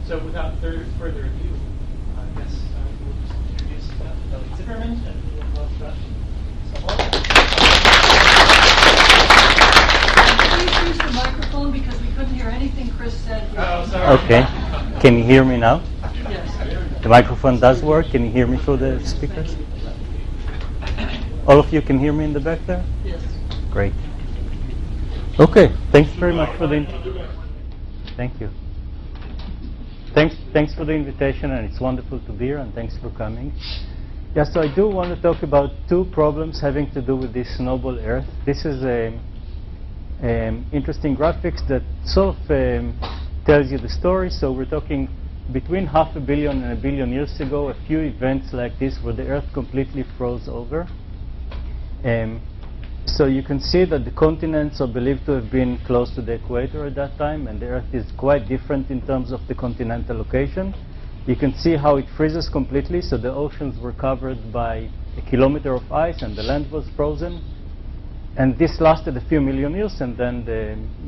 So without further ado, I guess we'll just introduce Tziperman, and we'll talk about Snowball. Please use the microphone because we couldn't hear anything Chris said. Oh, sorry. Okay. Can you hear me now? Yes. The microphone does work. Can you hear me through the speakers? All of you can hear me in the back there? Yes. Great. Okay. Thanks very much for the Thank you. Thanks for the invitation, and it's wonderful to be here, and thanks for coming. Yeah, so I do want to talk about two problems having to do with this Snowball Earth. This is interesting graphics that sort of tells you the story. So we're talking between 500 million and 1 billion years ago, a few events like this where the Earth completely froze over. So you can see that the continents are believed to have been close to the equator at that time, and the Earth is quite different in terms of the continental location. You can see how it freezes completely, so the oceans were covered by a kilometer of ice and the land was frozen. And this lasted a few million years, and then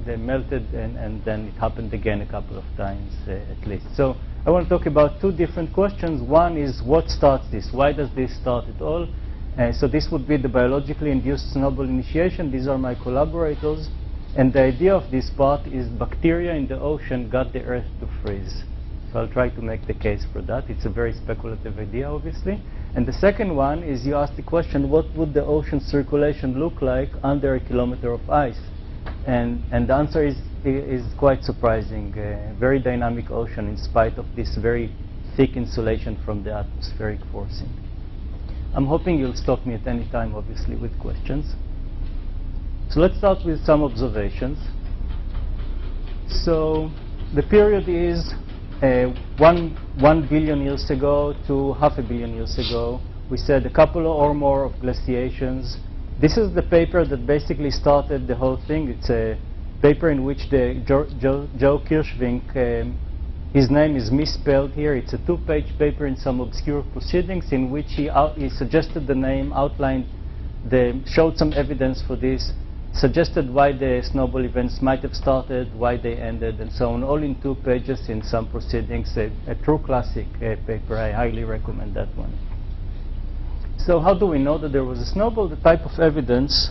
they melted, and then it happened again a couple of times at least. So I want to talk about two different questions. One is, what starts this? Why does this start at all? So this would be the biologically induced snowball initiation. These are my collaborators. And the idea of this part is bacteria in the ocean got the Earth to freeze. So I'll try to make the case for that. It's a very speculative idea, obviously. And the second one is, you ask the question, what would the ocean circulation look like under a kilometer of ice? And the answer is quite surprising. Very dynamic ocean in spite of this very thick insulation from the atmospheric forcing. I'm hoping you'll stop me at any time, obviously, with questions. So let's start with some observations. So the period is 1 billion years ago to 500 million years ago. We said a couple or more of glaciations. This is the paper that basically started the whole thing. It's a paper in which the Joe Kirschvink, his name is misspelled here. It's a 2-page paper in some obscure proceedings in which he suggested the name, outlined, showed some evidence for this, suggested why the snowball events might have started, why they ended, and so on, all in 2 pages in some proceedings. A true classic paper. I highly recommend that one. So how do we know that there was a snowball? The type of evidence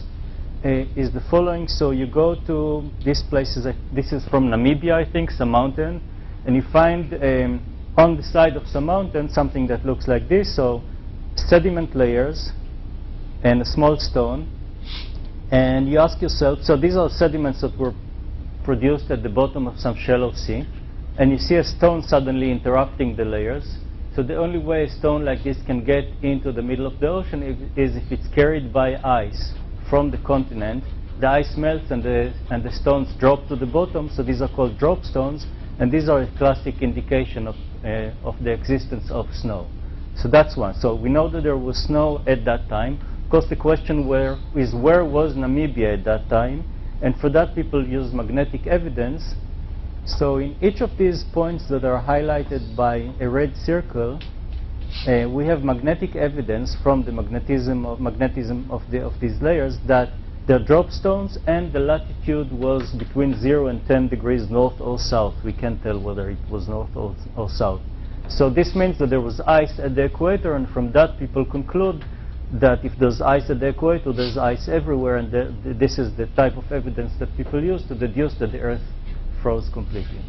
is the following. So you go to these places. This is from Namibia, I think, some mountain. And you find on the side of some mountain something that looks like this. So sediment layers and a small stone. And you ask yourself, so these are sediments that were produced at the bottom of some shallow sea. And you see a stone suddenly interrupting the layers. So the only way a stone like this can get into the middle of the ocean is if it's carried by ice from the continent. The ice melts and the stones drop to the bottom. So these are called drop stones. And these are a classic indication of the existence of snow. So that's one. So we know that there was snow at that time. Of course, the question where was Namibia at that time? And for that, people use magnetic evidence. So in each of these points that are highlighted by a red circle, we have magnetic evidence from the magnetism of these layers that they're drop stones, and the latitude was between 0 and 10 degrees north or south. We can't tell whether it was north or south. So this means that there was ice at the equator, and from that people conclude that if there's ice at the equator, there's ice everywhere, and this is the type of evidence that people use to deduce that the Earth froze completely.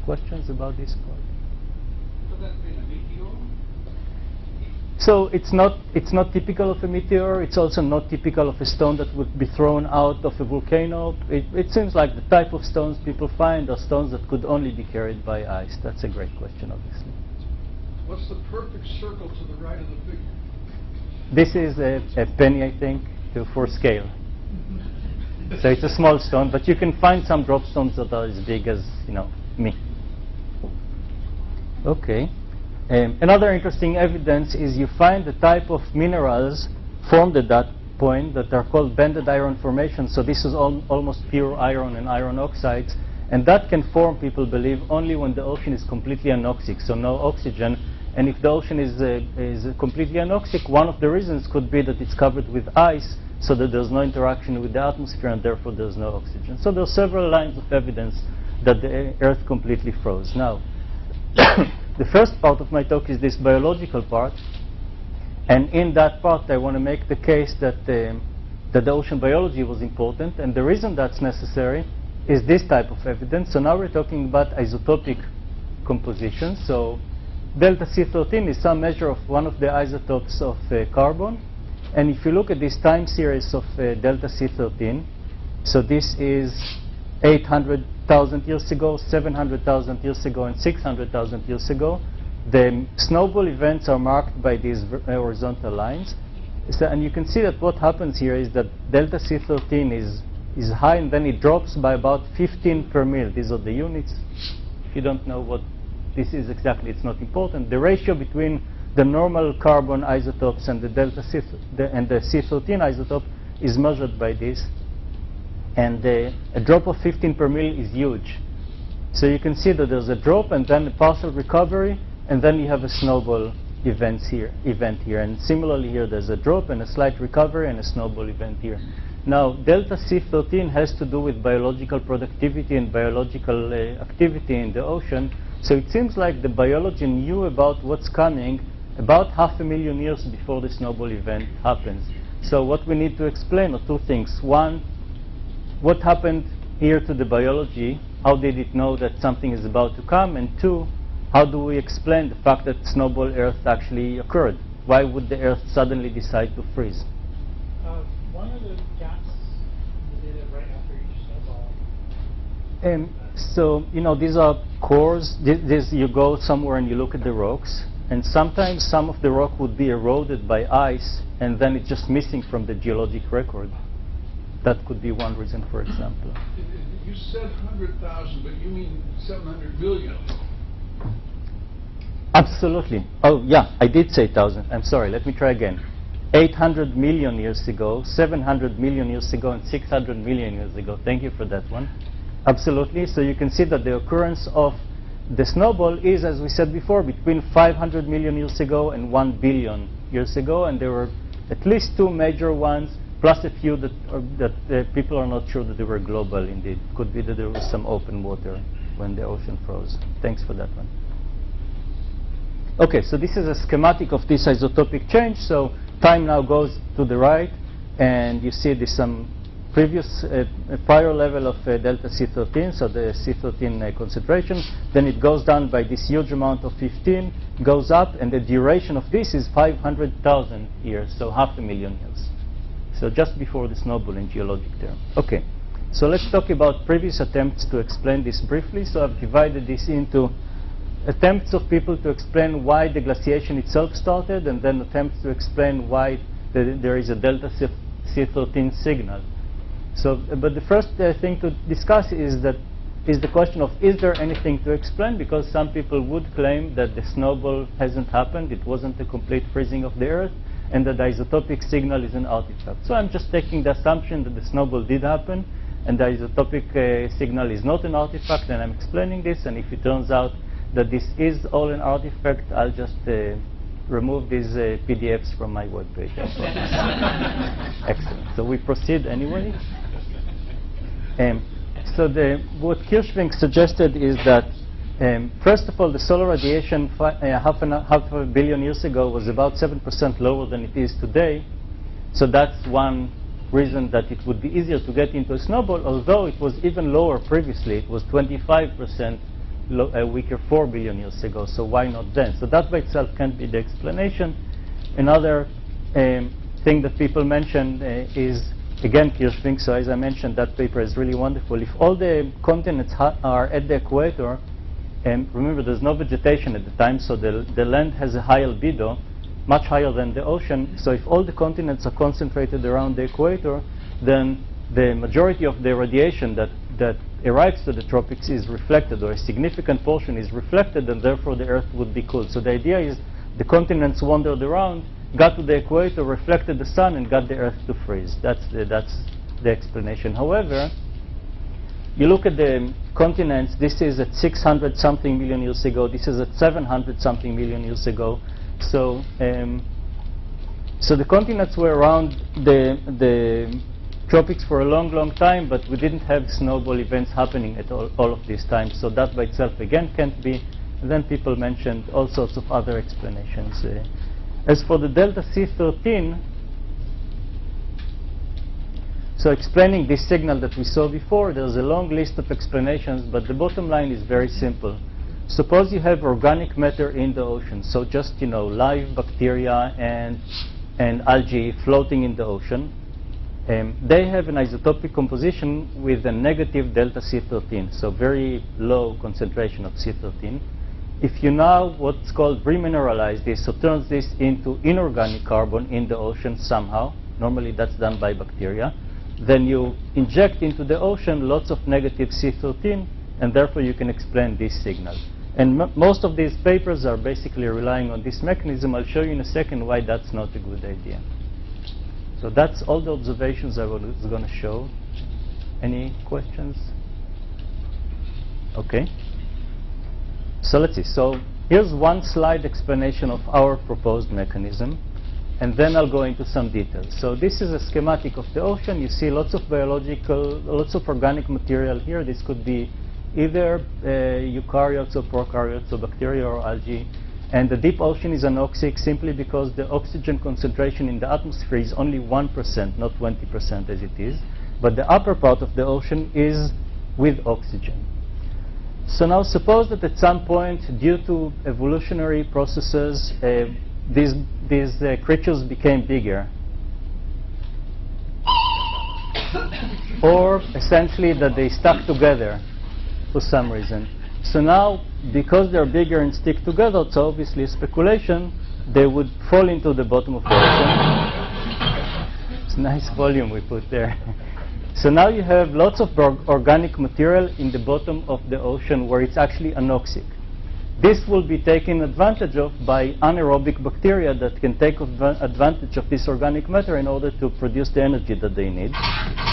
Questions about this part? Could that be a meteor? So it's not typical of a meteor. It's also not typical of a stone that would be thrown out of a volcano. It seems like the type of stones people find are stones that could only be carried by ice. That's a great question, obviously. What's the perfect circle to the right of the figure? This is a penny, I think, for scale. So it's a small stone, but you can find some drop stones that are as big as, me. Okay. Another interesting evidence is you find the type of minerals formed at that point that are called banded iron formations. So this is almost pure iron and iron oxides. And that can form, people believe, only when the ocean is completely anoxic, so no oxygen. And if the ocean is completely anoxic, one of the reasons could be that it's covered with ice, so that there's no interaction with the atmosphere, and therefore there's no oxygen. So there are several lines of evidence that the Earth completely froze. Now, the first part of my talk is this biological part, and in that part I want to make the case that the ocean biology was important, and the reason that's necessary is this type of evidence. So now we're talking about isotopic composition. So delta C13 is some measure of one of the isotopes of carbon, and if you look at this time series of delta C13, so this is 800,000 years ago, 700,000 years ago, and 600,000 years ago. The snowball events are marked by these horizontal lines. So, and you can see that what happens here is that delta C13 is high, and then it drops by about 15 per mil. These are the units. If you don't know what this is exactly, it's not important. The ratio between the normal carbon isotopes and the delta and the C13 isotope is measured by this. And a drop of 15 per mil is huge. So you can see that there's a drop and then a partial recovery, and then you have a snowball event here. And similarly here, there's a drop and a slight recovery and a snowball event here. Now, delta C13 has to do with biological productivity and biological activity in the ocean. So it seems like the biology knew about what's coming about 500,000 years before the snowball event happens. So what we need to explain are two things. One, what happened here to the biology? How did it know that something is about to come? And two, how do we explain the fact that Snowball Earth actually occurred? Why would the Earth suddenly decide to freeze? One of the gaps in the data right after each snowball. So, you know, these are cores. You go somewhere and you look at the rocks, and sometimes some of the rock would be eroded by ice, and then it's just missing from the geologic record. That could be one reason, for example. You said 100,000, but you mean 700 million. Absolutely. Oh, yeah, I did say 1,000. I'm sorry, let me try again. 800 million years ago, 700 million years ago, and 600 million years ago. Thank you for that one. Absolutely. So you can see that the occurrence of the snowball is, as we said before, between 500 million years ago and 1 billion years ago, and there were at least two major ones, plus a few that people are not sure that they were global indeed. Could be that there was some open water when the ocean froze. Thanks for that one. Okay, so this is a schematic of this isotopic change. So time now goes to the right, and you see this some previous prior level of delta C13, so the C13 concentration. Then it goes down by this huge amount of 15, goes up, and the duration of this is 500,000 years, so 500,000 years. So just before the snowball in geologic term. Okay, so let's talk about previous attempts to explain this briefly. So I've divided this into attempts of people to explain why the glaciation itself started, and then attempts to explain why there is a delta C13 signal. So, but the first thing to discuss is the question of, is there anything to explain? Because some people would claim that the snowball hasn't happened, it wasn't a complete freezing of the Earth, and that the isotopic signal is an artifact. So I'm just taking the assumption that the snowball did happen, and the isotopic signal is not an artifact, and I'm explaining this. And if it turns out that this is all an artifact, I'll just remove these PDFs from my webpage. Excellent. So we proceed anyway. So what Kirschvink suggested is that, first of all, the solar radiation half a billion years ago was about 7% lower than it is today. So that's one reason that it would be easier to get into a snowball, although it was even lower previously. It was 25% weaker 4 billion years ago, so why not then? So that by itself can't be the explanation. Another thing that people mention is, again, Kirschvink. So as I mentioned, that paper is really wonderful. If all the continents are at the equator, and remember there's no vegetation at the time, so the land has a high albedo, much higher than the ocean. So if all the continents are concentrated around the equator, then the majority of the radiation that arrives to the tropics is reflected, or a significant portion is reflected, and therefore the Earth would be cooled. So the idea is the continents wandered around, got to the equator, reflected the sun, and got the Earth to freeze. That's the explanation. However, you look at the continents, this is at 600-something million years ago, this is at 700-something million years ago. So, so the continents were around the tropics for a long, long time, but we didn't have snowball events happening at all of these times. So that by itself, again, can't be. And then people mentioned all sorts of other explanations. As for the delta C13, so explaining this signal that we saw before, there's a long list of explanations, but the bottom line is very simple. Suppose you have organic matter in the ocean, so just, live bacteria and algae floating in the ocean. They have an isotopic composition with a negative delta C13, so very low concentration of C13. If you now what's called remineralize this, so turns this into inorganic carbon in the ocean somehow, normally that's done by bacteria, then you inject into the ocean lots of negative C13, and therefore you can explain this signal. And most of these papers are basically relying on this mechanism. I'll show you in a second why that's not a good idea. So that's all the observations I was going to show. Any questions? Okay. So let's see. So here's one slide explanation of our proposed mechanism, and then I'll go into some details. So this is a schematic of the ocean. You see lots of lots of organic material here. This could be either eukaryotes or prokaryotes or bacteria or algae. And the deep ocean is anoxic simply because the oxygen concentration in the atmosphere is only 1%, not 20% as it is. But the upper part of the ocean is with oxygen. So now suppose that at some point, due to evolutionary processes, these creatures became bigger. Or essentially that they stuck together for some reason. So now, because they're bigger and stick together, it's obviously a speculation, they would fall into the bottom of the ocean. It's a nice volume we put there. So now you have lots of organic material in the bottom of the ocean where it's actually anoxic. This will be taken advantage of by anaerobic bacteria that can take advantage of this organic matter in order to produce the energy that they need.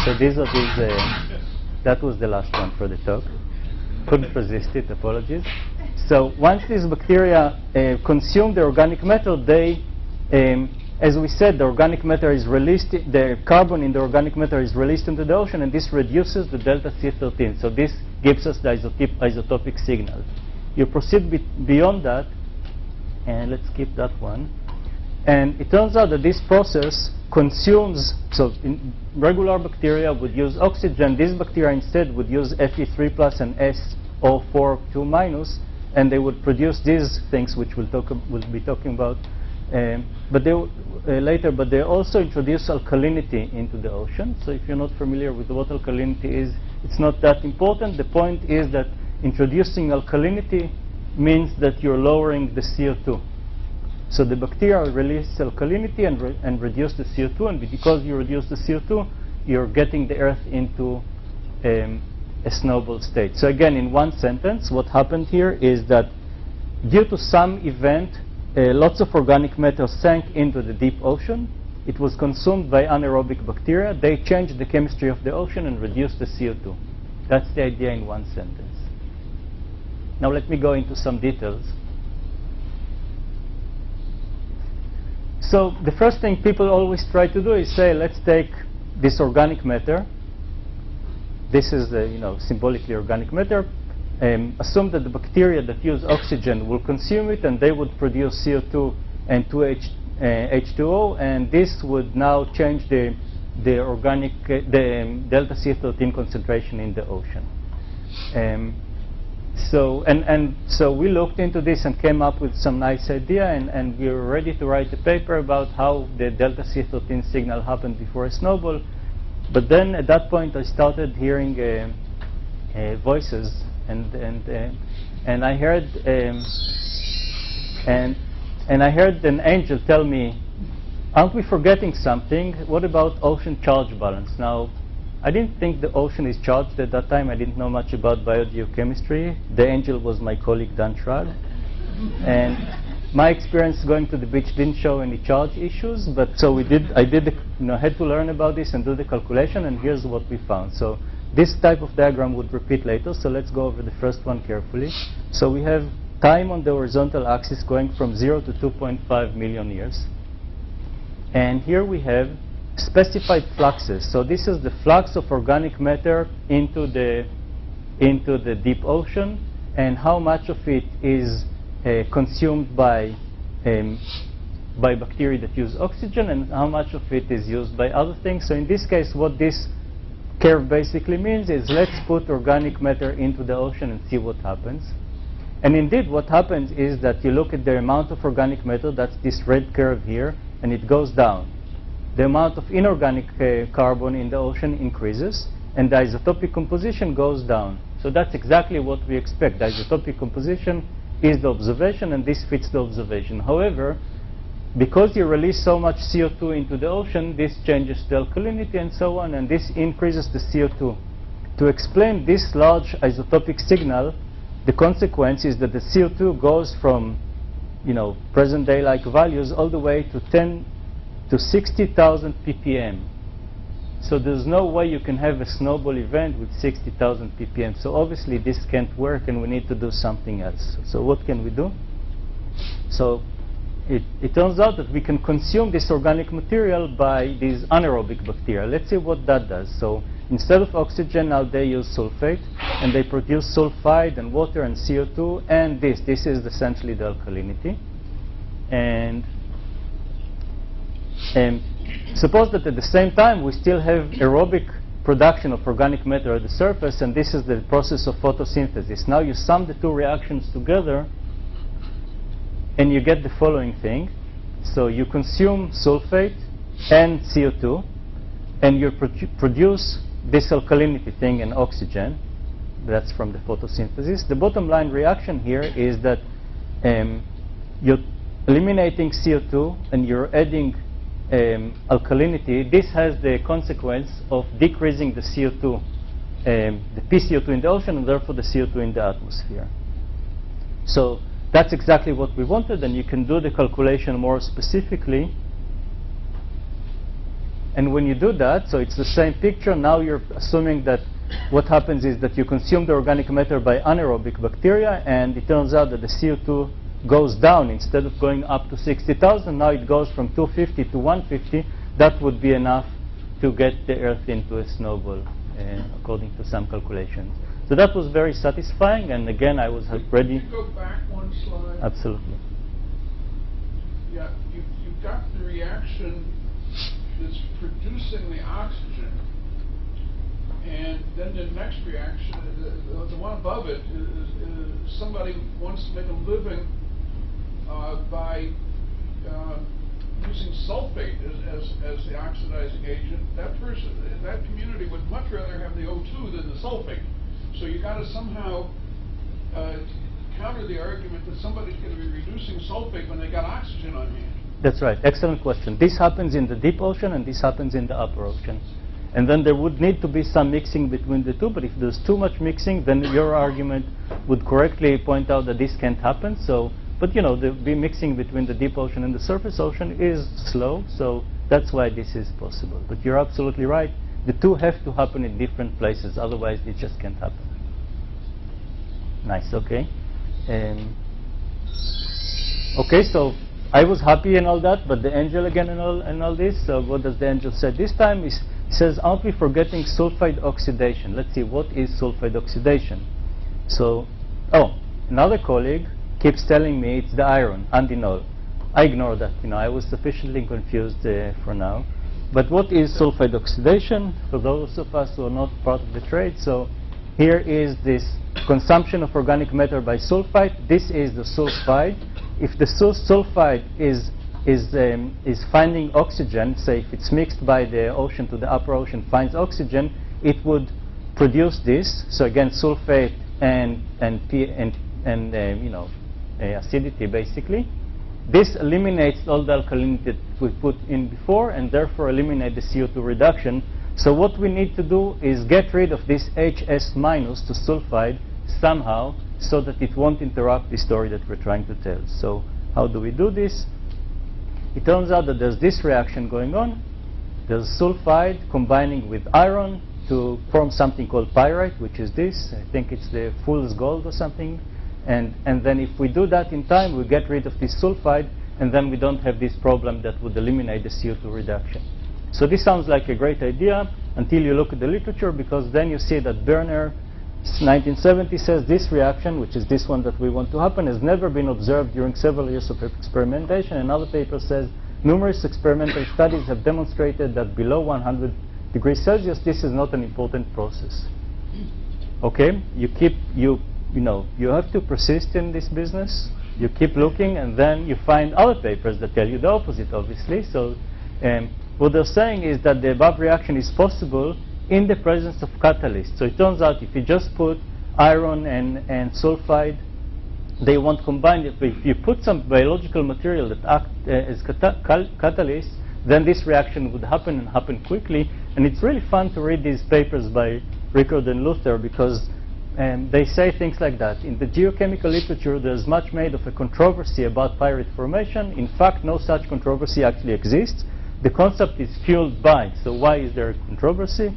So these are that was the last one for the talk. Couldn't resist it, apologies. So once these bacteria consume the organic matter, they, as we said, the organic matter is released, the carbon in the organic matter is released into the ocean, and this reduces the delta C13. So this gives us the isotopic signal. You proceed beyond that, and let's skip that one. And it turns out that this process consumes, so regular bacteria would use oxygen. These bacteria instead would use Fe3 plus and SO4 2 minus, and they would produce these things which we'll be talking about later. But they also introduce alkalinity into the ocean. So if you're not familiar with what alkalinity is, it's not that important. The point is that introducing alkalinity means that you're lowering the CO2. So the bacteria release alkalinity and reduce the CO2, and because you reduce the CO2, you're getting the Earth into a snowball state. So again, in one sentence, what happened here is that due to some event, lots of organic matter sank into the deep ocean. It was consumed by anaerobic bacteria. They changed the chemistry of the ocean and reduced the CO2. That's the idea in one sentence. Now let me go into some details. So the first thing people always try to do is say, let's take this organic matter. This is symbolically organic matter. Assume that the bacteria that use oxygen will consume it, and they would produce CO2 and H2O, and this would now change the delta C13 concentration in the ocean. So we looked into this and came up with some nice idea, and we were ready to write a paper about how the delta C13 signal happened before a snowball. But then at that point I started hearing voices, and I heard I heard an angel tell me, aren't we forgetting something? What about ocean charge balance? Now, I didn't think the ocean is charged at that time. I didn't know much about biogeochemistry. The angel was my colleague Dan Schrag. And my experience going to the beach didn't show any charge issues, but so I had to learn about this and do the calculation, and here's what we found. So this type of diagram would repeat later, so let's go over the first one carefully. So we have time on the horizontal axis going from 0 to 2.5 million years. And here we have specified fluxes. So this is the flux of organic matter into the deep ocean, and how much of it is consumed by bacteria that use oxygen, and how much of it is used by other things. So in this case, what this curve basically means is let's put organic matter into the ocean and see what happens. And indeed, what happens is that you look at the amount of organic matter, that's this red curve here, and it goes down. The amount of inorganic carbon in the ocean increases, and the isotopic composition goes down. So that's exactly what we expect. The isotopic composition is the observation, and this fits the observation. However, because you release so much CO2 into the ocean, this changes the alkalinity and so on, and this increases the CO2. To explain this large isotopic signal, the consequence is that the CO2 goes from, present day like values all the way to 10 to 60,000 ppm. So there's no way you can have a snowball event with 60,000 ppm. So obviously this can't work, and we need to do something else. So what can we do? So it turns out that we can consume this organic material by these anaerobic bacteria. Let's see what that does. So instead of oxygen, now they use sulfate, and they produce sulfide and water and CO2, and this is essentially the alkalinity. And suppose that at the same time we still have aerobic production of organic matter at the surface, and this is the process of photosynthesis. Now you sum the two reactions together, and you get the following thing. So you consume sulfate and CO2, and you produce this alkalinity thing and oxygen. That's from the photosynthesis. The bottom line reaction here is that you're eliminating CO2 and you're adding alkalinity. This has the consequence of decreasing the CO2, the pCO2 in the ocean, and therefore the CO2 in the atmosphere. So that's exactly what we wanted, and you can do the calculation more specifically. And when you do that, so it's the same picture. Now you're assuming that what happens is that you consume the organic matter by anaerobic bacteria, and it turns out that the CO2 goes down. Instead of going up to 60,000, now it goes from 250 to 150. That would be enough to get the Earth into a snowball, according to some calculations. So that was very satisfying, and again, I was ready. Can you go back one slide? Absolutely. Yeah, you've got the reaction that's producing the oxygen, and then the next reaction, the one above it, is somebody wants to make a living by using sulfate as the oxidizing agent. That person, that community would much rather have the O2 than the sulfate. So you got to somehow counter the argument that somebody's going to be reducing sulfate when they got oxygen on hand. That's right. Excellent question. This happens in the deep ocean, and this happens in the upper ocean. And then there would need to be some mixing between the two, but if there's too much mixing, then your argument would correctly point out that this can't happen. So, but the mixing between the deep ocean and the surface ocean is slow, so that's why this is possible. But you're absolutely right. The two have to happen in different places, otherwise it just can't happen. Nice, okay. Okay, so I was happy and all that, but the angel again and all this. So what does the angel say this time? He says, aren't we forgetting sulfide oxidation? Let's see, what is sulfide oxidation? So, another colleague keeps telling me it's the iron, andinol. I ignore that. I was sufficiently confused for now. But what is sulfide oxidation? For those of us who are not part of the trade, so here is this consumption of organic matter by sulfide. This is the sulfide. If the sulfide is finding oxygen, say if it's mixed by the ocean to the upper ocean, finds oxygen, it would produce this. So again, sulfate and acidity basically. This eliminates all the alkalinity that we put in before, and therefore eliminate the CO2 reduction. So what we need to do is get rid of this HS minus to sulfide somehow, so that it won't interrupt the story that we're trying to tell. So how do we do this? It turns out that there's this reaction going on. There's sulfide combining with iron to form something called pyrite, which is this. I think it's the fool's gold or something. And then if we do that in time, we get rid of this sulfide, and then we don't have this problem that would eliminate the CO2 reduction. So this sounds like a great idea until you look at the literature, because then you see that Berner, 1970, says this reaction, which is this one that we want to happen, has never been observed during several years of experimentation. Another paper says numerous experimental studies have demonstrated that below 100 degrees Celsius, this is not an important process. Okay, you have to persist in this business. You keep looking, and then you find other papers that tell you the opposite, obviously. So what they're saying is that the above reaction is possible in the presence of catalysts. So it turns out if you just put iron and sulfide, they won't combine it. But if you put some biological material that acts as catalyst, then this reaction would happen and happen quickly. And it's really fun to read these papers by Rickard and Luther, because they say things like that. In the geochemical literature, there's much made of a controversy about pyrite formation. In fact, no such controversy actually exists. The concept is fueled by. So why is there a controversy?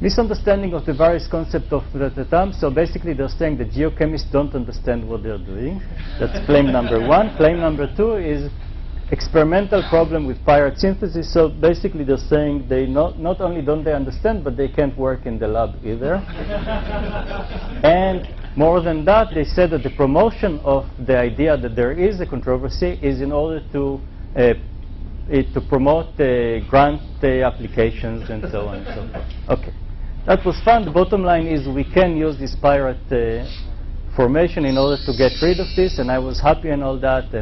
Misunderstanding of the various concepts of the term. So basically, they're saying that geochemists don't understand what they're doing. That's claim number one. Claim number two is experimental problem with pyrite synthesis. So basically, they're saying they not only don't they understand, but they can't work in the lab either. And more than that, they said that the promotion of the idea that there is a controversy is in order to promote grant applications and so on and so forth. Okay, that was fun. The bottom line is we can use this pyrite formation in order to get rid of this, and I was happy and all that.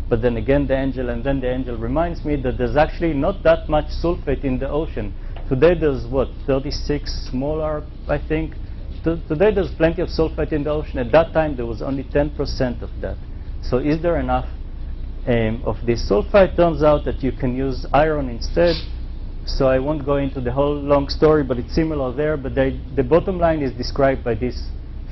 But then again, the angel reminds me that there's actually not that much sulfate in the ocean. Today there's what, 36 molar, I think. Today there's plenty of sulfate in the ocean. At that time there was only 10% of that. So is there enough of this sulfite? Turns out that you can use iron instead. So I won't go into the whole long story, but it's similar there. But the bottom line is described by this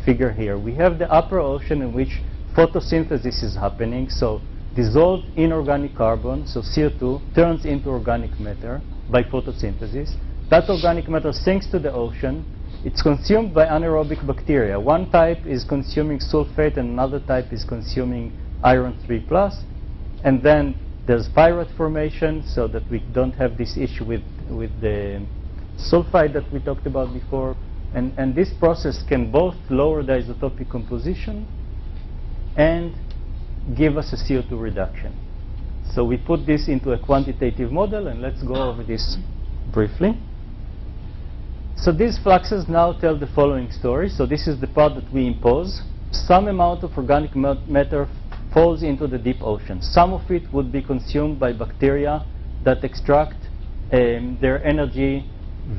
figure here. We have the upper ocean in which photosynthesis is happening. So dissolved inorganic carbon, so CO2, turns into organic matter by photosynthesis. That organic matter sinks to the ocean. It's consumed by anaerobic bacteria. One type is consuming sulfate and another type is consuming iron 3+. And then there's pyrite formation, so that we don't have this issue with the sulfide that we talked about before. And this process can both lower the isotopic composition and give us a CO2 reduction. So we put this into a quantitative model, and let's go over this briefly. So these fluxes now tell the following story. So this is the part that we impose. Some amount of organic matter falls into the deep ocean. Some of it would be consumed by bacteria that extract their energy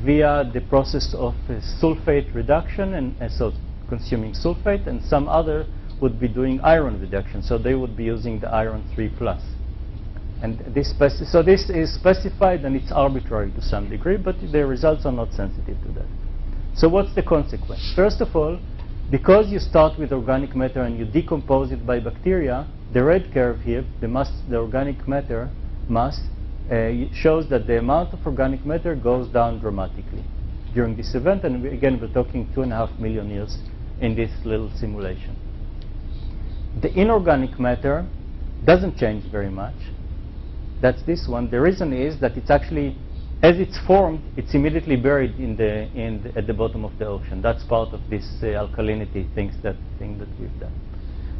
via the process of sulfate reduction, and so consuming sulfate, and some other would be doing iron reduction, so they would be using the iron 3+. And this is specified, and it's arbitrary to some degree, but the results are not sensitive to that. So what's the consequence? First of all, because you start with organic matter and you decompose it by bacteria, the red curve here, the organic matter mass, shows that the amount of organic matter goes down dramatically during this event. And again, we're talking 2.5 million years in this little simulation. The inorganic matter doesn't change very much. That's this one. The reason is that it's actually, as it's formed, it's immediately buried at the bottom of the ocean. That's part of this alkalinity thing that we've done.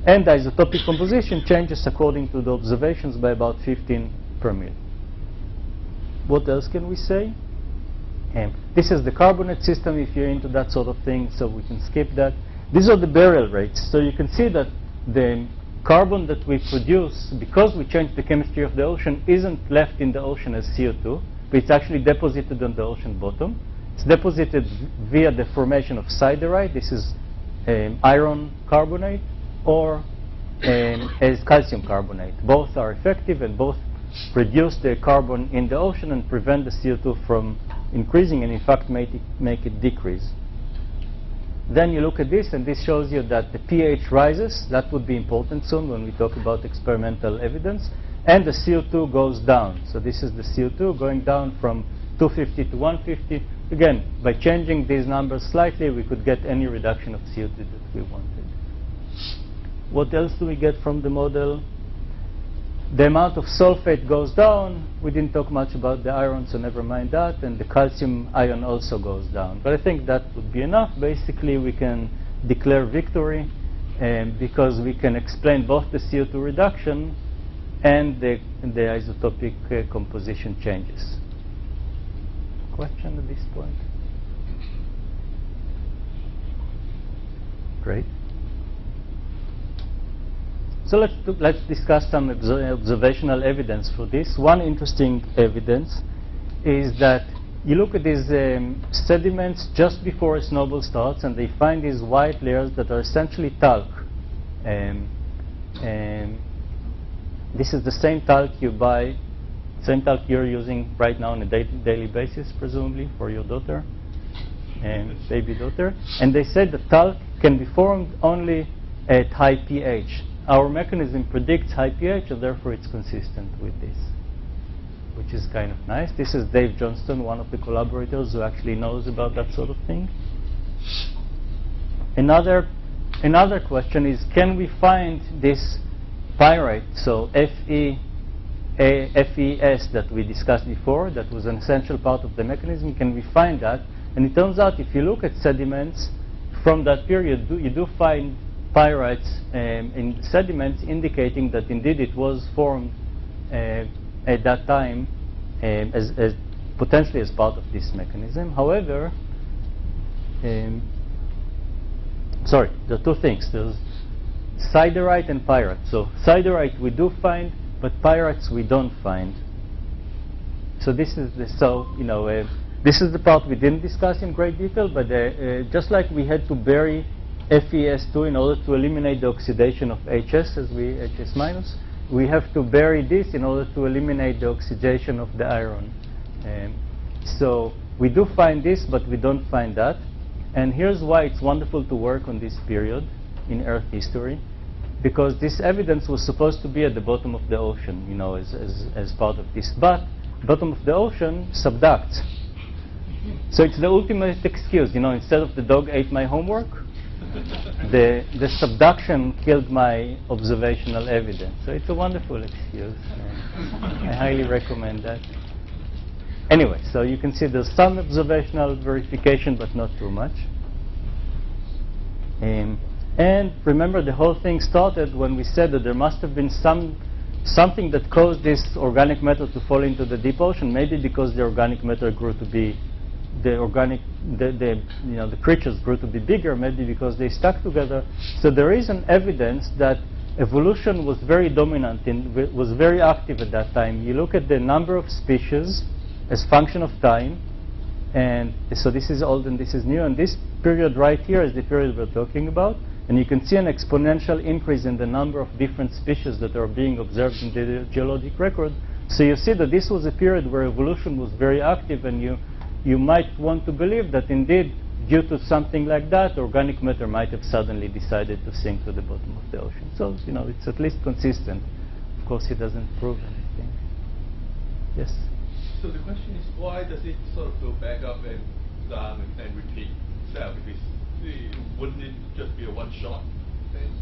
And the isotopic composition changes according to the observations by about 15 per mil. What else can we say? This is the carbonate system if you're into that sort of thing, so we can skip that. These are the burial rates. So you can see that the carbon that we produce, because we changed the chemistry of the ocean, isn't left in the ocean as CO2, but it's actually deposited on the ocean bottom. It's deposited via the formation of siderite. This is iron carbonate, or as calcium carbonate. Both are effective, and both reduce the carbon in the ocean and prevent the CO2 from increasing, and in fact make it decrease. Then you look at this, and this shows you that the pH rises. That would be important soon when we talk about experimental evidence. And the CO2 goes down. So this is the CO2 going down from 250 to 150. Again, by changing these numbers slightly, we could get any reduction of CO2 that we wanted. What else do we get from the model? The amount of sulfate goes down. We didn't talk much about the iron, so never mind that. And the calcium ion also goes down. But I think that would be enough. Basically, we can declare victory because we can explain both the CO2 reduction and the isotopic composition changes. Question at this point? Great. So let's discuss some observational evidence for this. One interesting evidence is that you look at these sediments just before a snowball starts, and they find these white layers that are essentially talc. This is the same talc you buy, same talc you're using right now on a daily basis, presumably, for your daughter, baby daughter. And they said that talc can be formed only at high pH. Our mechanism predicts high pH, and therefore it's consistent with this, which is kind of nice. This is Dave Johnston, one of the collaborators who actually knows about that sort of thing. Another question is, can we find this pyrite, so FES that we discussed before, that was an essential part of the mechanism, can we find that? And it turns out if you look at sediments from that period, you do find pyrites in sediments, indicating that indeed it was formed at that time as potentially as part of this mechanism. However, sorry, there are two things. There's siderite and pyrite. So siderite we do find, but pyrites we don't find. So this is the this is the part we didn't discuss in great detail, but just like we had to bury FeS2 in order to eliminate the oxidation of HS, HS minus, we have to bury this in order to eliminate the oxidation of the iron. So we do find this, but we don't find that. And here's why it's wonderful to work on this period in Earth history, because this evidence was supposed to be at the bottom of the ocean, as part of this. But bottom of the ocean subducts. So it's the ultimate excuse, instead of the dog ate my homework, the subduction killed my observational evidence. So it's a wonderful excuse. I highly recommend that. Anyway, so you can see there's some observational verification, but not too much. And remember, the whole thing started when we said that there must have been something that caused this organic matter to fall into the deep ocean, maybe because the organic matter grew to be the creatures grew to be bigger, maybe because they stuck together. So there is an evidence that evolution was very dominant, was very active at that time. You look at the number of species as function of time, and so this is old and this is new, and this period right here is the period we're talking about, and you can see an exponential increase in the number of different species that are being observed in the geologic record. So you see that this was a period where evolution was very active, and you might want to believe that indeed, due to something like that, organic matter might have suddenly decided to sink to the bottom of the ocean. So, it's at least consistent. Of course, it doesn't prove anything. Yes? So the question is, why does it sort of go back up and down and repeat itself? Because wouldn't it just be a one-shot thing?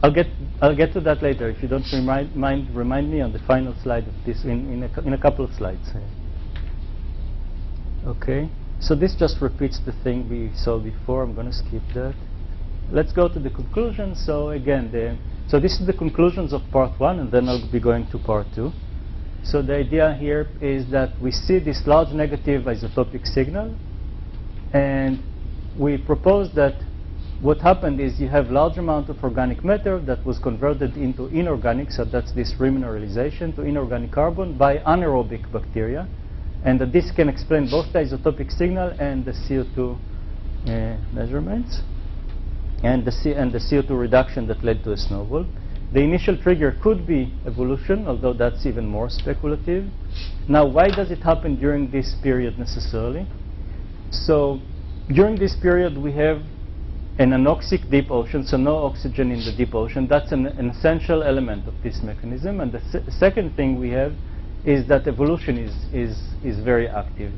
I'll get to that later. If you don't remind me on the final slide of this in a couple of slides. Okay, so this just repeats the thing we saw before. I'm going to skip that. Let's go to the conclusion. So again, so this is the conclusions of part 1, and then I'll be going to part 2. So the idea here is that we see this large negative isotopic signal, and we propose that what happened is you have large amount of organic matter that was converted into inorganic, so that's this remineralization, to inorganic carbon by anaerobic bacteria, and that this can explain both the isotopic signal and the CO2 measurements, and the CO2 reduction that led to a snowball. The initial trigger could be evolution, although that's even more speculative. Now, why does it happen during this period necessarily? So during this period, we have an anoxic deep ocean, so no oxygen in the deep ocean. That's an essential element of this mechanism. And the second thing we have is that evolution is very active.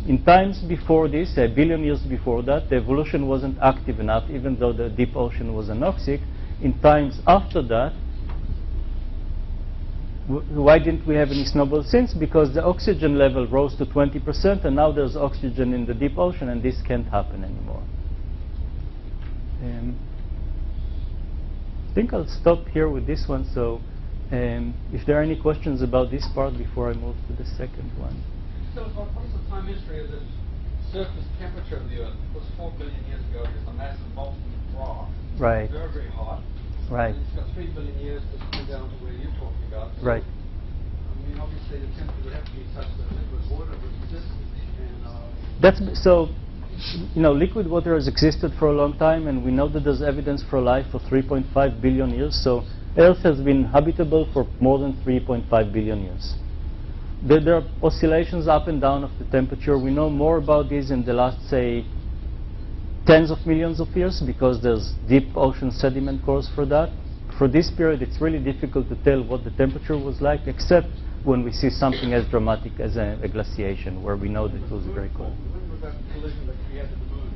In times before this, a billion years before that, the evolution wasn't active enough, even though the deep ocean was anoxic. In times after that, Why didn't we have any snowballs since? Because the oxygen level rose to 20%, and now there's oxygen in the deep ocean, and this can't happen anymore. I think I'll stop here with this one. So if there are any questions about this part before I move to the second one. So what is the time history of the surface temperature of the Earth? It was 4 billion years ago. It's a massive molten rock. Right. Very, very hot. Right. And it's got 3 billion years to cool down to where you're talking about. So, Right. I mean, obviously the temperature would have to be such that liquid water would exist. And That's so. You know, liquid water has existed for a long time, and we know that there's evidence for life for 3.5 billion years. So Earth has been habitable for more than 3.5 billion years. There are oscillations up and down of the temperature. We know more about this in the last, say, tens of millions of years, because there's deep ocean sediment cores for that. For this period, it's really difficult to tell what the temperature was like, except when we see something as dramatic as a glaciation, where we know that it was very cold. when was that collision that created the moon?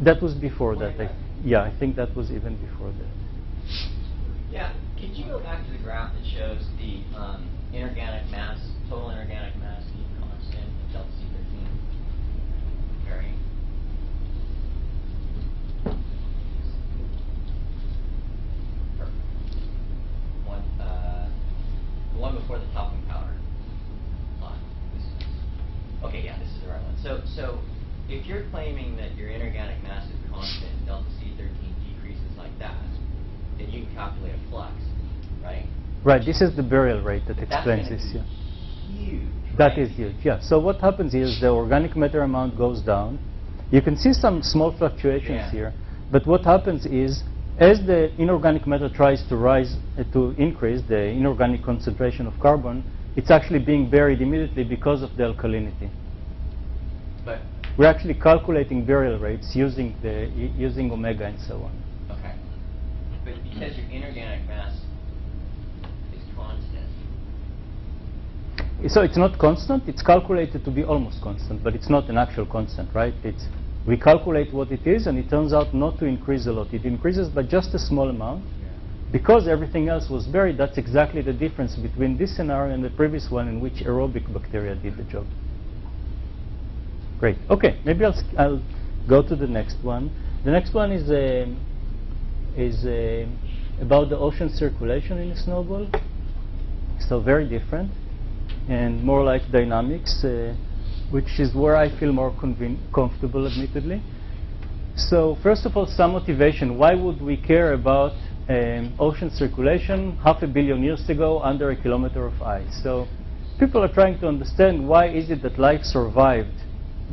That was before that. Yeah, I think that was even before that. Yeah, could you go back to the graph that shows the inorganic mass, total inorganic mass being constant at delta C13 varying? The one before the talcum powder line. Okay, yeah, this is the right one. So if you're claiming that your inorganic mass is constant and delta C13 decreases like that, then you can calculate a flux, right? Right, this is the burial rate that explains this. Yeah. Huge. That right? is huge, yeah. So what happens is the organic matter amount goes down. You can see some small fluctuations here, but what happens is, as the inorganic matter tries to rise, to increase the inorganic concentration of carbon, it's actually being buried immediately because of the alkalinity. But we're actually calculating burial rates using using omega and so on. okay, but because your inorganic mass is constant. So it's not constant. It's calculated to be almost constant, but it's not an actual constant, right? We calculate what it is, and it turns out not to increase a lot. It increases by just a small amount. Because everything else was buried, that's exactly the difference between this scenario and the previous one, in which aerobic bacteria did the job. Great. Okay, maybe I'll go to the next one. The next one is about the ocean circulation in a snowball. So very different, and more like dynamics, which is where I feel more comfortable, admittedly. So first of all, some motivation. Why would we care about ocean circulation 500 million years ago under a kilometer of ice? So people are trying to understand, why is it that life survived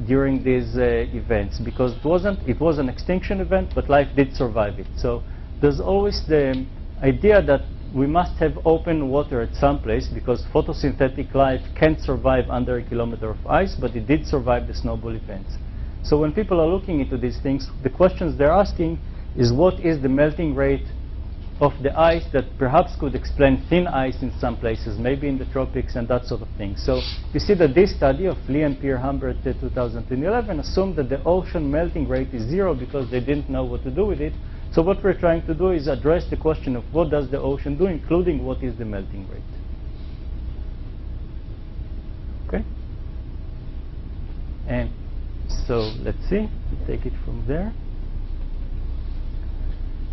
during these events? Because it was an extinction event, but life did survive it. So there's always the idea that we must have open water at some place, because photosynthetic life can't survive under a kilometer of ice, but it did survive the snowball events. So when people are looking into these things, the questions they're asking is, what is the melting rate of the ice that perhaps could explain thin ice in some places, maybe in the tropics and that sort of thing. So you see that this study of Lee and Pierre Humbert 2011 assumed that the ocean melting rate is 0 because they didn't know what to do with it. So what we're trying to do is address the question of what does the ocean do, including what is the melting rate. Okay? And so let's see, we'll take it from there.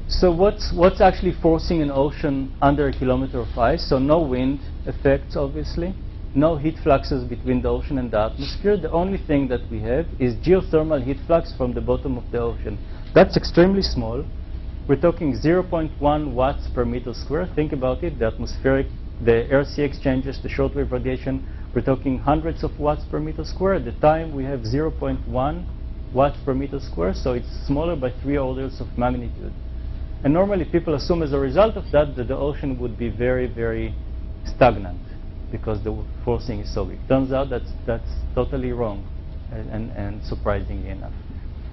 So what's actually forcing an ocean under a kilometer of ice? So no wind effects, obviously. No heat fluxes between the ocean and the atmosphere. The only thing that we have is geothermal heat flux from the bottom of the ocean. That's extremely small. We're talking 0.1 watts per meter square. Think about it, the atmospheric, the air-sea exchanges, the shortwave radiation, we're talking hundreds of watts per meter square. At the time, we have 0.1 watts per meter square, so it's smaller by 3 orders of magnitude. And normally people assume as a result of that the ocean would be very, very stagnant because the forcing is so big. Turns out that's totally wrong, and surprisingly enough.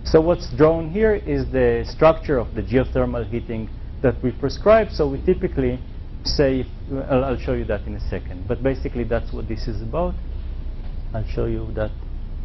So what's drawn here is the structure of the geothermal heating that we prescribe. So we typically say, I'll show you that in a second, but basically that's what this is about. I'll show you that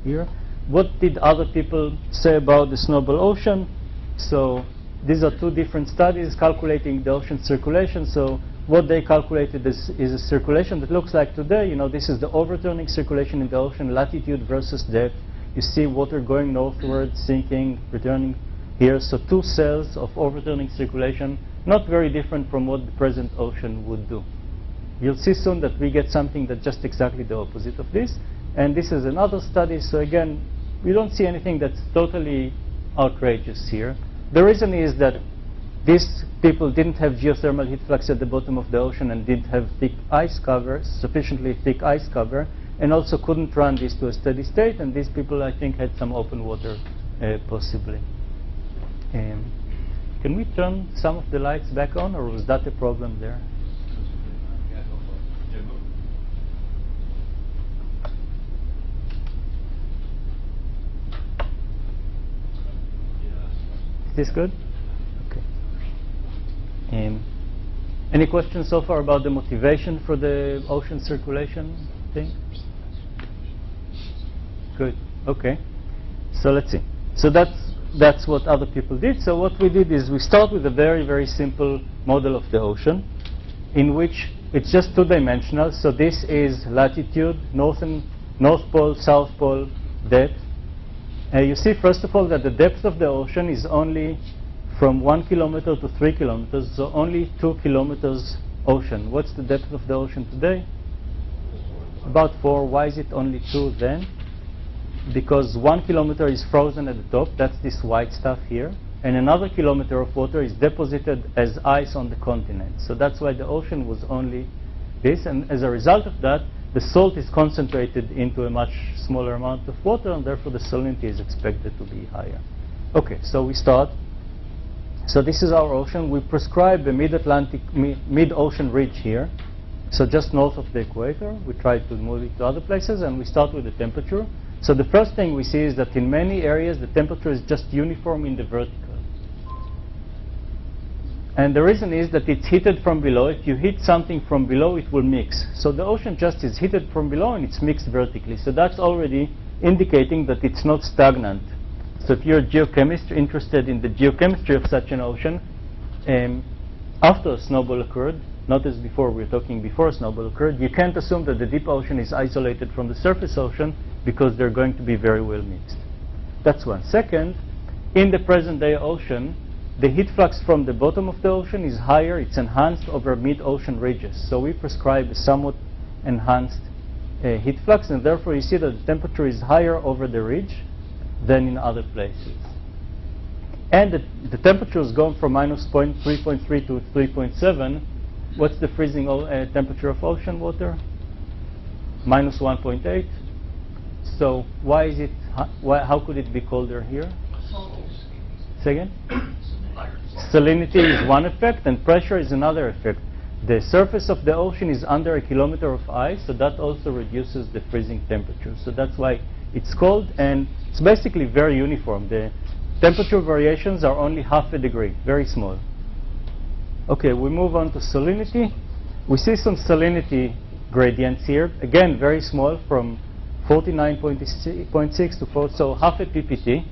here. What did other people say about the Snowball Ocean? So these are 2 different studies calculating the ocean circulation. So what they calculated is a circulation that looks like today. You know, this is the overturning circulation in the ocean, latitude versus depth. You see water going northward, sinking, returning here. So 2 cells of overturning circulation, not very different from what the present ocean would do. You'll see soon that we get something that's just exactly the opposite of this. And this is another study. So again, we don't see anything that's totally outrageous here. The reason is that these people didn't have geothermal heat flux at the bottom of the ocean and didn't have thick ice cover, sufficiently thick ice cover, and also couldn't run this to a steady state. And these people, I think, had some open water, possibly. Can we turn some of the lights back on, or was that a problem there? Is this good? Okay. Any questions so far about the motivation for the ocean circulation thing? Good. Okay. So let's see. So that's what other people did. So what we did is we start with a very, very simple model of the ocean, in which it's just 2-dimensional. So this is latitude, North Pole, South Pole, depth. You see, first of all, that the depth of the ocean is only from 1 kilometer to 3 kilometers, so only 2 kilometers ocean. What's the depth of the ocean today? About 4. Why is it only 2 then? Because 1 kilometer is frozen at the top, that's this white stuff here, and another kilometer of water is deposited as ice on the continent. So that's why the ocean was only this, and as a result of that, the salt is concentrated into a much smaller amount of water, and therefore the salinity is expected to be higher. Okay, so we start. So this is our ocean. We prescribe a mid-Atlantic, mid-ocean ridge here, so just north of the equator. We try to move it to other places, and we start with the temperature. So the first thing we see is that in many areas the temperature is just uniform in the vertical. And the reason is that it's heated from below. If you heat something from below, it will mix. So the ocean just is heated from below and it's mixed vertically. So that's already indicating that it's not stagnant. So if you're a geochemist interested in the geochemistry of such an ocean, after a snowball occurred, not as before, we're talking before a snowball occurred, you can't assume that the deep ocean is isolated from the surface ocean, because they're going to be very well mixed. That's one. Second, in the present day ocean, the heat flux from the bottom of the ocean is higher. It's enhanced over mid-ocean ridges. So we prescribe a somewhat enhanced heat flux, and therefore you see that the temperature is higher over the ridge than in other places. And the temperature is going from minus 3.3 to 3.7. What's the freezing temperature of ocean water? Minus 1.8. So why is it? How could it be colder here? Say again? Salinity is one effect, and pressure is another effect. The surface of the ocean is under a kilometer of ice, so that also reduces the freezing temperature. So that's why it's cold, and it's basically very uniform. The temperature variations are only half a degree, very small. Okay, we move on to salinity. We see some salinity gradients here. Again, very small, from 49.6 to 4, so half a ppt.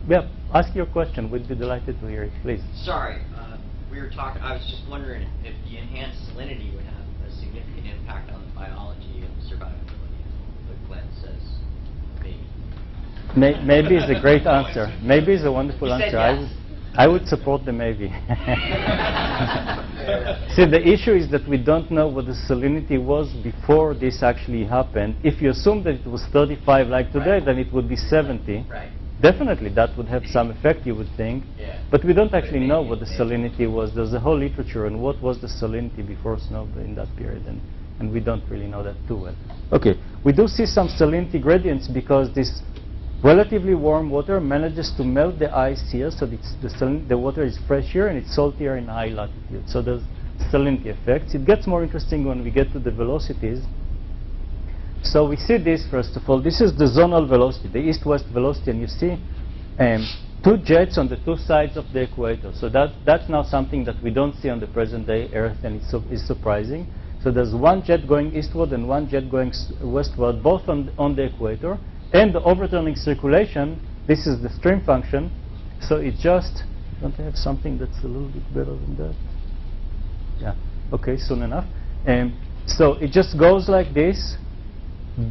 Yeah, ask your question. We'd be delighted to hear it, please. Sorry, we were talking. I was just wondering if the enhanced salinity would have a significant impact on the biology and survivability. But Glenn says maybe. Maybe is a great answer. Maybe is a wonderful He said answer. yes. I would support the maybe. See, the issue is that we don't know what the salinity was before this actually happened. If you assume that it was 35 like today, Right. then it would be 70. Right. Definitely, that would have some effect, you would think. Yeah. But we don't actually know what the salinity was. There's a whole literature on what was the salinity before snow in that period, and we don't really know that too well. Okay, we do see some salinity gradients because this relatively warm water manages to melt the ice here, so the water is fresh here and it's saltier in high latitude. So there's salinity effects. It gets more interesting when we get to the velocities. So we see this, first of all. This is the zonal velocity, the east-west velocity, and you see two jets on the two sides of the equator. So that's now something that we don't see on the present-day Earth, and it's surprising. So there's one jet going eastward and one jet going westward, both on the equator. And the overturning circulation, this is the stream function. So it just Don't I have something that's a little bit better than that? Yeah. Okay, soon enough. So it just goes like this,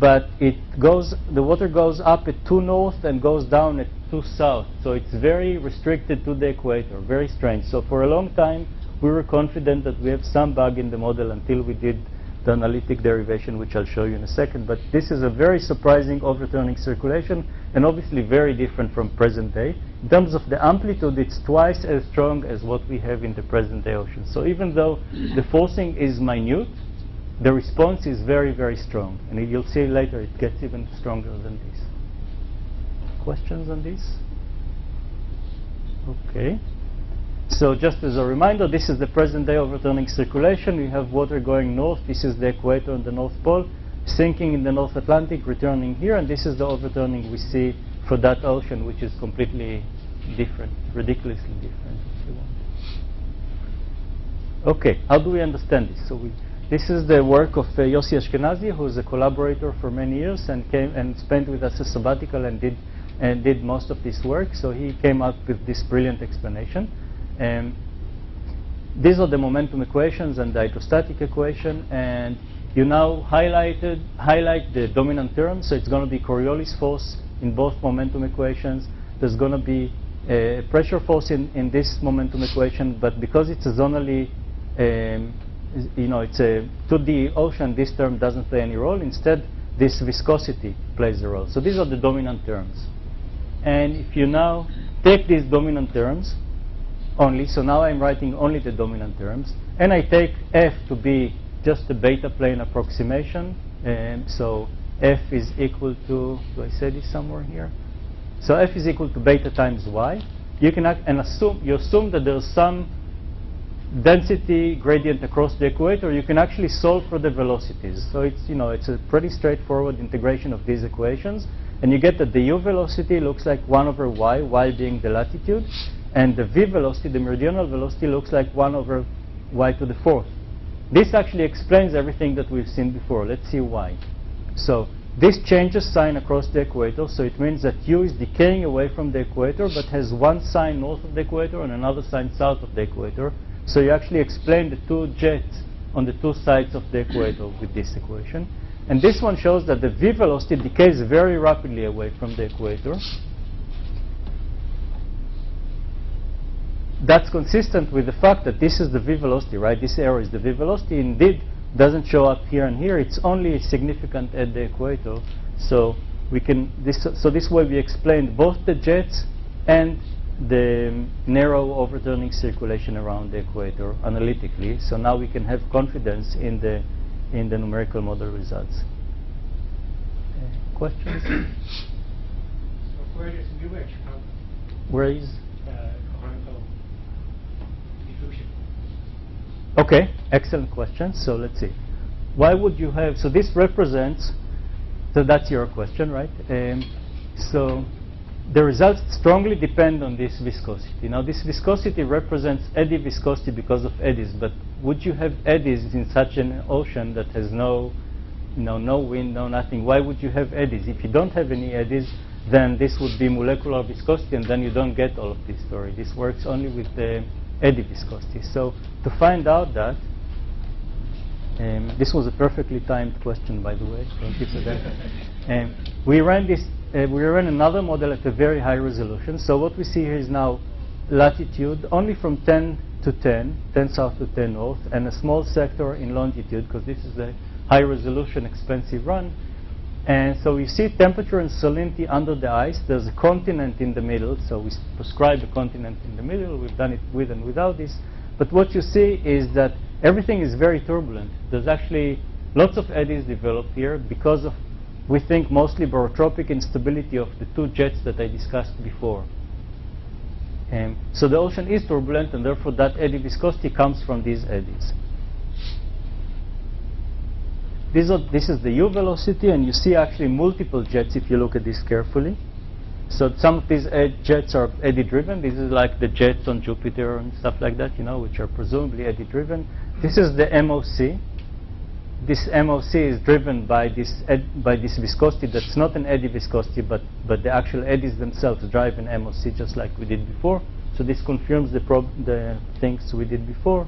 but the water goes up at 2 north and goes down at 2 south. So it's very restricted to the equator, very strange. So for a long time, we were confident that we have some bug in the model until we did the analytic derivation, which I'll show you in a second. But this is a very surprising overturning circulation, and obviously very different from present day. In terms of the amplitude, it's twice as strong as what we have in the present day ocean. So even though the forcing is minute, the response is very, very strong. And you'll see later it gets even stronger than this. Questions on this? Okay. So just as a reminder, this is the present day overturning circulation. We have water going north. This is the equator and the North Pole, sinking in the North Atlantic, returning here. And this is the overturning we see for that ocean, which is completely different, ridiculously different, if you want. Okay, how do we understand this? So this is the work of Yossi Ashkenazi, who is a collaborator for many years and came and spent with us a sabbatical and did most of this work. So he came up with this brilliant explanation. These are the momentum equations and the hydrostatic equation, and you now highlight the dominant terms. So it's going to be Coriolis force in both momentum equations. There's going to be a pressure force in this momentum equation, but because it's a zonally, it's to the ocean, this term doesn't play any role. Instead, this viscosity plays a role. So these are the dominant terms. And if you now take these dominant terms only, so now I'm writing only the dominant terms, and I take F to be just the beta plane approximation, and so F is equal to, do I say this somewhere here? So F is equal to beta times Y. You can assume that there's some density gradient across the equator. You can actually solve for the velocities. So it's a pretty straightforward integration of these equations, and you get that the U velocity looks like 1 over Y, Y being the latitude, and the V velocity, the meridional velocity, looks like 1 over Y to the 4th. This actually explains everything that we've seen before. Let's see why. So this changes sign across the equator, so it means that U is decaying away from the equator, but has one sign north of the equator and another sign south of the equator. So you actually explain the two jets on the two sides of the equator with this equation. And this one shows that the V velocity decays very rapidly away from the equator. That's consistent with the fact that this is the V velocity, right? This arrow is the V velocity. Indeed, doesn't show up here and here. It's only significant at the equator. So this way we explained both the jets and the narrow overturning circulation around the equator analytically. So now we can have confidence in the numerical model results. Questions? So where does mu h come? Where is? Canonical diffusion. Okay, excellent question. So let's see. Why would you have, so this represents, so that's your question, right? So the results strongly depend on this viscosity. Now this viscosity represents eddy viscosity because of eddies, but would you have eddies in such an ocean that has no wind, no nothing? Why would you have eddies? If you don't have any eddies, then this would be molecular viscosity, and then you don't get all of this story. This works only with the eddy viscosity. So to find out that, this was a perfectly timed question, by the way. Thank you for that. We ran another model at a very high resolution. So what we see here is now latitude only from 10 to 10 south to 10 north, and a small sector in longitude, because this is a high resolution, expensive run. And so we see temperature and salinity under the ice. There's a continent in the middle, so we prescribe a continent in the middle. We've done it with and without this. But what you see is that everything is very turbulent. There's actually lots of eddies developed here because of, we think, mostly barotropic instability of the two jets that I discussed before. So the ocean is turbulent, and therefore that eddy viscosity comes from these eddies. This is the U velocity, and you see actually multiple jets if you look at this carefully. So some of these jets are eddy-driven. This is like the jets on Jupiter and stuff like that, which are presumably eddy-driven. This is the MOC. This MOC is driven by this viscosity that's not an eddy viscosity, but the actual eddies themselves drive an MOC, just like we did before. So this confirms the things we did before.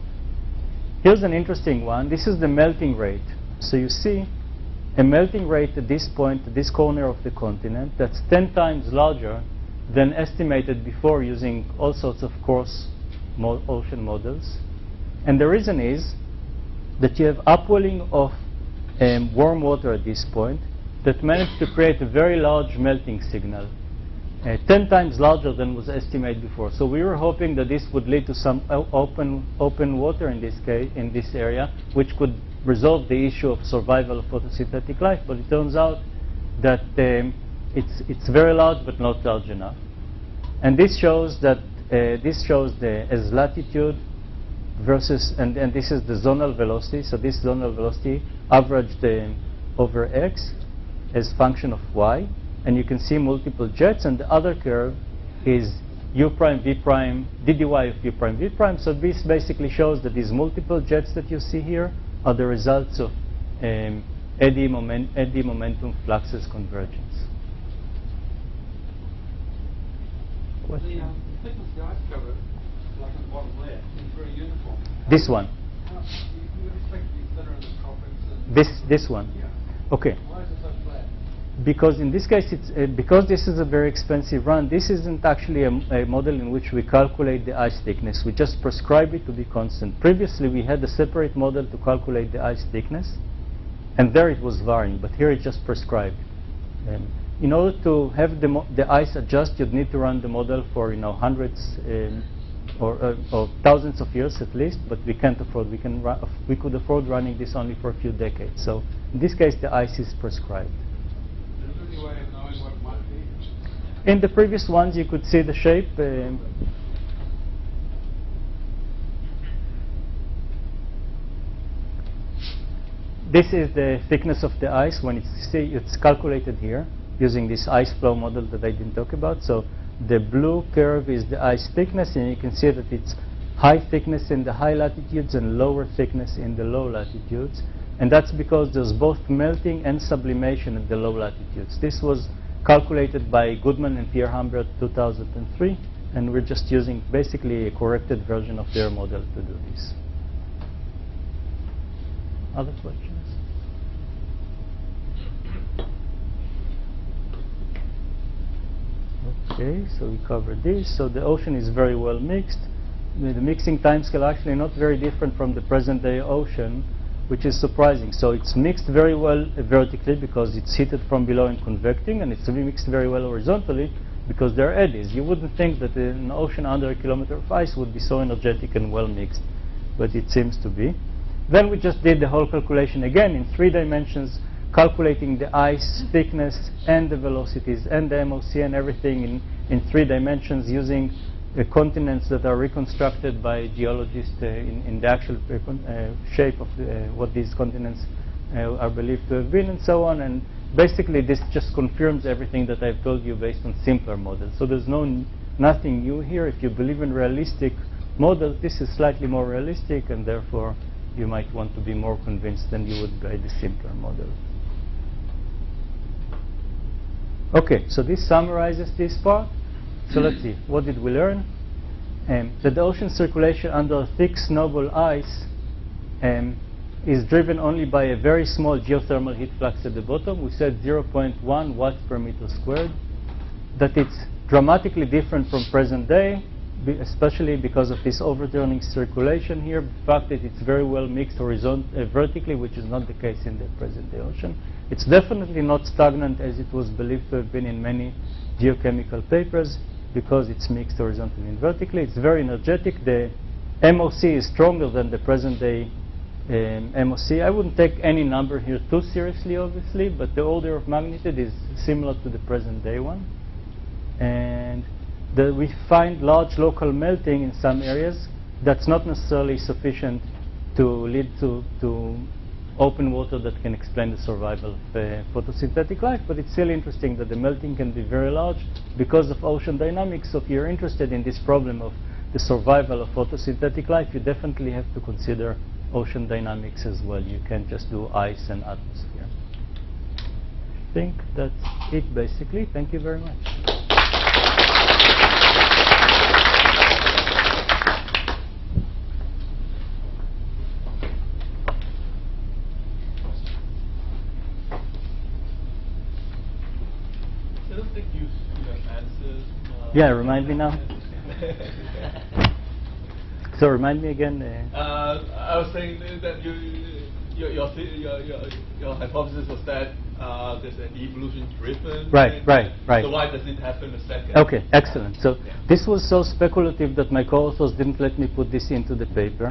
Here's an interesting one. This is the melting rate. So you see a melting rate at this point, at this corner of the continent, that's 10 times larger than estimated before using all sorts of coarse ocean models. And the reason is that you have upwelling of warm water at this point that managed to create a very large melting signal, 10 times larger than was estimated before. So we were hoping that this would lead to some open water in this case, in this area, which could resolve the issue of survival of photosynthetic life. But it turns out that it's very large but not large enough. And this shows that as latitude versus, and this is the zonal velocity. So this zonal velocity averaged over x as function of y. And you can see multiple jets, and the other curve is u prime v prime ddy of u prime v prime. So this basically shows that these multiple jets that you see here are the results of eddy momentum fluxes convergence. The thickness of the ice cover, like on the bottom there, is very uniform. This one. You would expect to be thinner in the tropics. And This one. yeah. Okay. Why is it so flat? Because in this case, it's because this is a very expensive run. This isn't actually a model in which we calculate the ice thickness. We just prescribe it to be constant. Previously, we had a separate model to calculate the ice thickness, and there it was varying. But here it's just prescribed. In order to have the ice adjust, you'd need to run the model for hundreds or thousands of years at least. But we can't afford. We could afford running this only for a few decades. So in this case, the ice is prescribed. Is there any way of knowing what it might be? In the previous ones, you could see the shape. This is the thickness of the ice when it's calculated here using this ice flow model that I didn't talk about. So the blue curve is the ice thickness, and you can see that it's high thickness in the high latitudes and lower thickness in the low latitudes. And that's because there's both melting and sublimation at the low latitudes. This was calculated by Goodman and Pierre Humbert 2003, and we're just using basically a corrected version of their model to do this. Other questions? Okay, so we covered this. So the ocean is very well mixed. The mixing timescale actually not very different from the present day ocean, which is surprising. So it's mixed very well vertically because it's heated from below and convecting, and it's mixed very well horizontally because there are eddies. You wouldn't think that an ocean under a kilometer of ice would be so energetic and well mixed, but it seems to be. Then we just did the whole calculation again in 3 dimensions, calculating the ice thickness and the velocities and the MOC and everything in 3 dimensions using continents that are reconstructed by geologists in the actual shape of what these continents are believed to have been, and so on. And basically this just confirms everything that I've told you based on simpler models. So there's nothing new here. If you believe in realistic models, this is slightly more realistic, and therefore you might want to be more convinced than you would by the simpler model. Okay, so this summarizes this part. So let's see, what did we learn? That the ocean circulation under thick snowball ice is driven only by a very small geothermal heat flux at the bottom. We said 0.1 watts per meter squared. That it's dramatically different from present day, especially because of this overturning circulation here. The fact that it's very well mixed vertically, which is not the case in the present day ocean. It's definitely not stagnant as it was believed to have been in many geochemical papers, because it's mixed horizontally and vertically. It's very energetic. The MOC is stronger than the present day MOC. I wouldn't take any number here too seriously, obviously, but the order of magnitude is similar to the present day one. And we find large local melting in some areas. That's not necessarily sufficient to lead to open water that can explain the survival of photosynthetic life, but it's still interesting that the melting can be very large because of ocean dynamics. So if you're interested in this problem of the survival of photosynthetic life, you definitely have to consider ocean dynamics as well. You can't just do ice and atmosphere. I think that's it basically. Thank you very much. Yeah, remind me now. So remind me again. I was saying that your hypothesis was that there's an evolution driven. Right. So why does it happen a second? Okay, excellent. So this was so speculative that my co-authors didn't let me put this into the paper.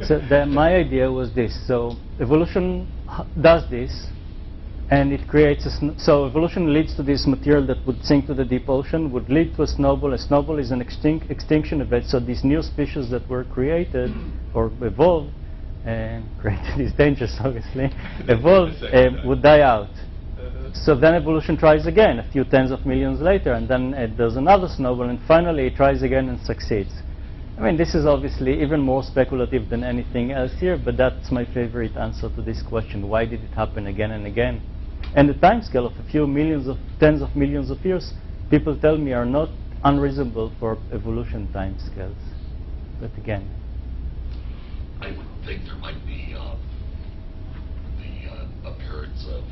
So my idea was this. So evolution does this, and it creates so evolution leads to this material that would sink to the deep ocean, would lead to a snowball. A snowball is an extinction event. So these new species that were created or evolved, and created is dangerous, obviously, evolved, would die out. So then evolution tries again a few tens of millions later, and then there's another snowball, and finally it tries again and succeeds. I mean, this is obviously even more speculative than anything else here, but that's my favorite answer to this question. Why did it happen again and again? And the time scale of a few tens of millions of years, people tell me, are not unreasonable for evolution time scales. But again, I would think there might be the appearance of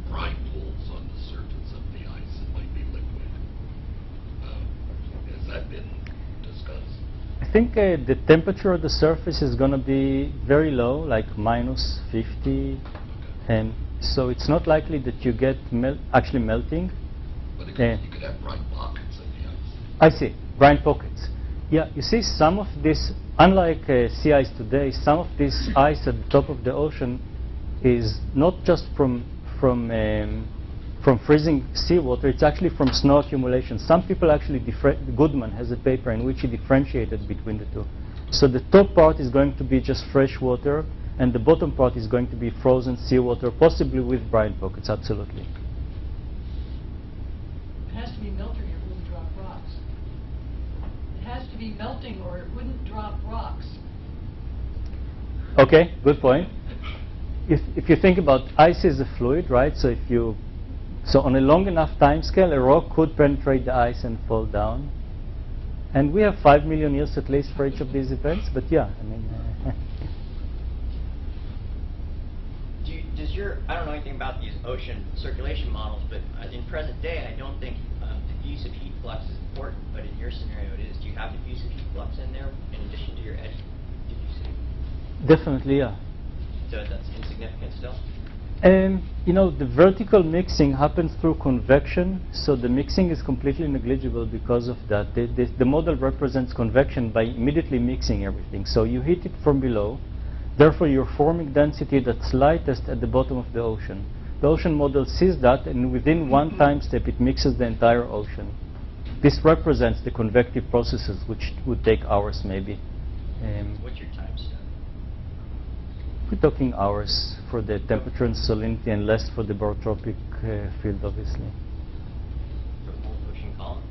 brine pools on the surface of the ice. It might be liquid. Has that been discussed? I think the temperature of the surface is going to be very low, like minus 50. And so it's not likely that you get actually melting. But again, you could have brine pockets in the ice. I see, brine pockets. Yeah, you see some of this, unlike sea ice today, some of this ice at the top of the ocean is not just from freezing seawater, it's actually from snow accumulation. Some people actually, Goodman has a paper in which he differentiated between the two. So the top part is going to be just fresh water, and the bottom part is going to be frozen seawater, possibly with brine pockets, absolutely. It has to be melting or it wouldn't drop rocks. It has to be melting or it wouldn't drop rocks. Okay, good point. If you think about ice is a fluid, right? So so on a long enough time scale, a rock could penetrate the ice and fall down. And we have 5 million years at least for each of these events, but yeah, I mean. I don't know anything about these ocean circulation models, but in present day, I don't think diffusive heat flux is important, but in your scenario it is. Do you have diffusive heat flux in there in addition to your eddy diffusivity? Definitely, yeah. So that's insignificant still? You know, the vertical mixing happens through convection, so the mixing is completely negligible because of that. The model represents convection by immediately mixing everything. So you heat it from below, therefore you're forming density that's lightest at the bottom of the ocean. The ocean model sees that, and within one time step it mixes the entire ocean. This represents the convective processes, which would take hours maybe. What's your time step? We're talking hours for the temperature and salinity, and less for the barotropic field, obviously. For the whole ocean column?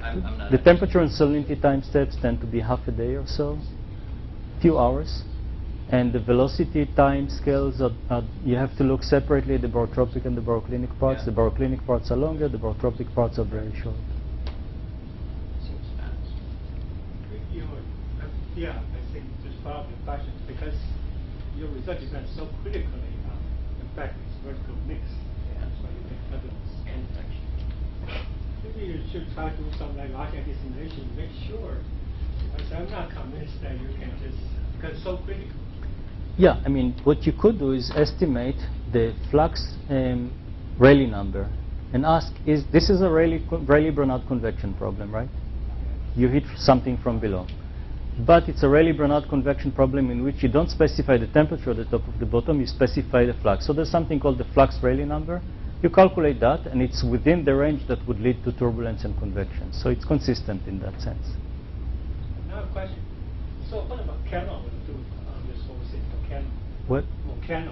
I'm not The temperature and salinity time steps tend to be half a day or so, few hours. And the velocity time scales, you have to look separately at the barotropic and the baroclinic parts. Yeah. The baroclinic parts are longer, the barotropic parts are very short. Seems fast. Yeah, I think just follow the question, because your result is not so critically, in fact, it's vertical mix. That's why you get turbulence. Maybe you should try to do some like Archive dissimulation to make sure. Because I'm not convinced that you can just, because it's so critical. Yeah, I mean, what you could do is estimate the flux Rayleigh number and ask, this is a Rayleigh-Bernard convection problem, right? You hit something from below. But it's a Rayleigh-Bernard convection problem in which you don't specify the temperature at the top of the bottom, you specify the flux. So there's something called the flux Rayleigh number. You calculate that, and it's within the range that would lead to turbulence and convection. So it's consistent in that sense. Another question. So what about volcano would do this whole thing? Volcano. What? Volcano.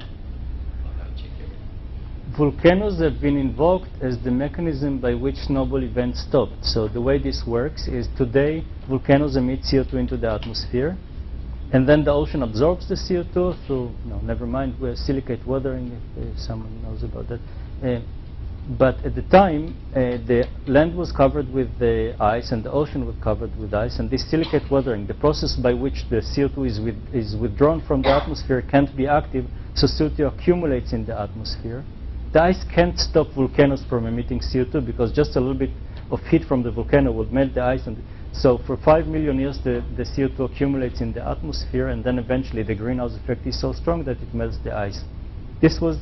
Volcanoes have been invoked as the mechanism by which snowball events stopped. So the way this works is today volcanoes emit CO2 into the atmosphere, and then the ocean absorbs the CO2 through, never mind, silicate weathering, if someone knows about that. But at the time, the land was covered with the ice and the ocean was covered with ice, and this silicate weathering, the process by which the CO2 is withdrawn from the atmosphere, can't be active, so CO2 accumulates in the atmosphere. The ice can't stop volcanoes from emitting CO2 because just a little bit of heat from the volcano would melt the ice. So for 5 million years, the CO2 accumulates in the atmosphere, and then eventually the greenhouse effect is so strong that it melts the ice. This was,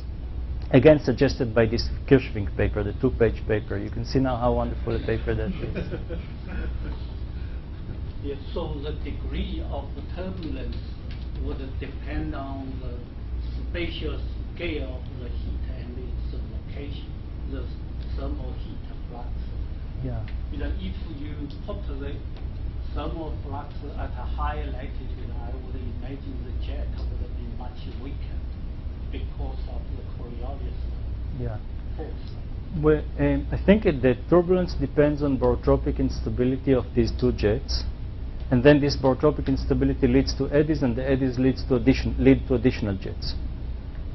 again, suggested by this Kirschvink paper, the 2-page paper. You can see now how wonderful a paper that is. Yes, so the degree of the turbulence would depend on the spatial scale of the heat and its location, the thermal heat flux. Yeah. You know, if you put the thermal flux at a higher latitude, I would imagine the jet would be much weaker because of the Coriolis force. Well, I think the turbulence depends on barotropic instability of these two jets, and then this barotropic instability leads to eddies, and the eddies lead to additional jets.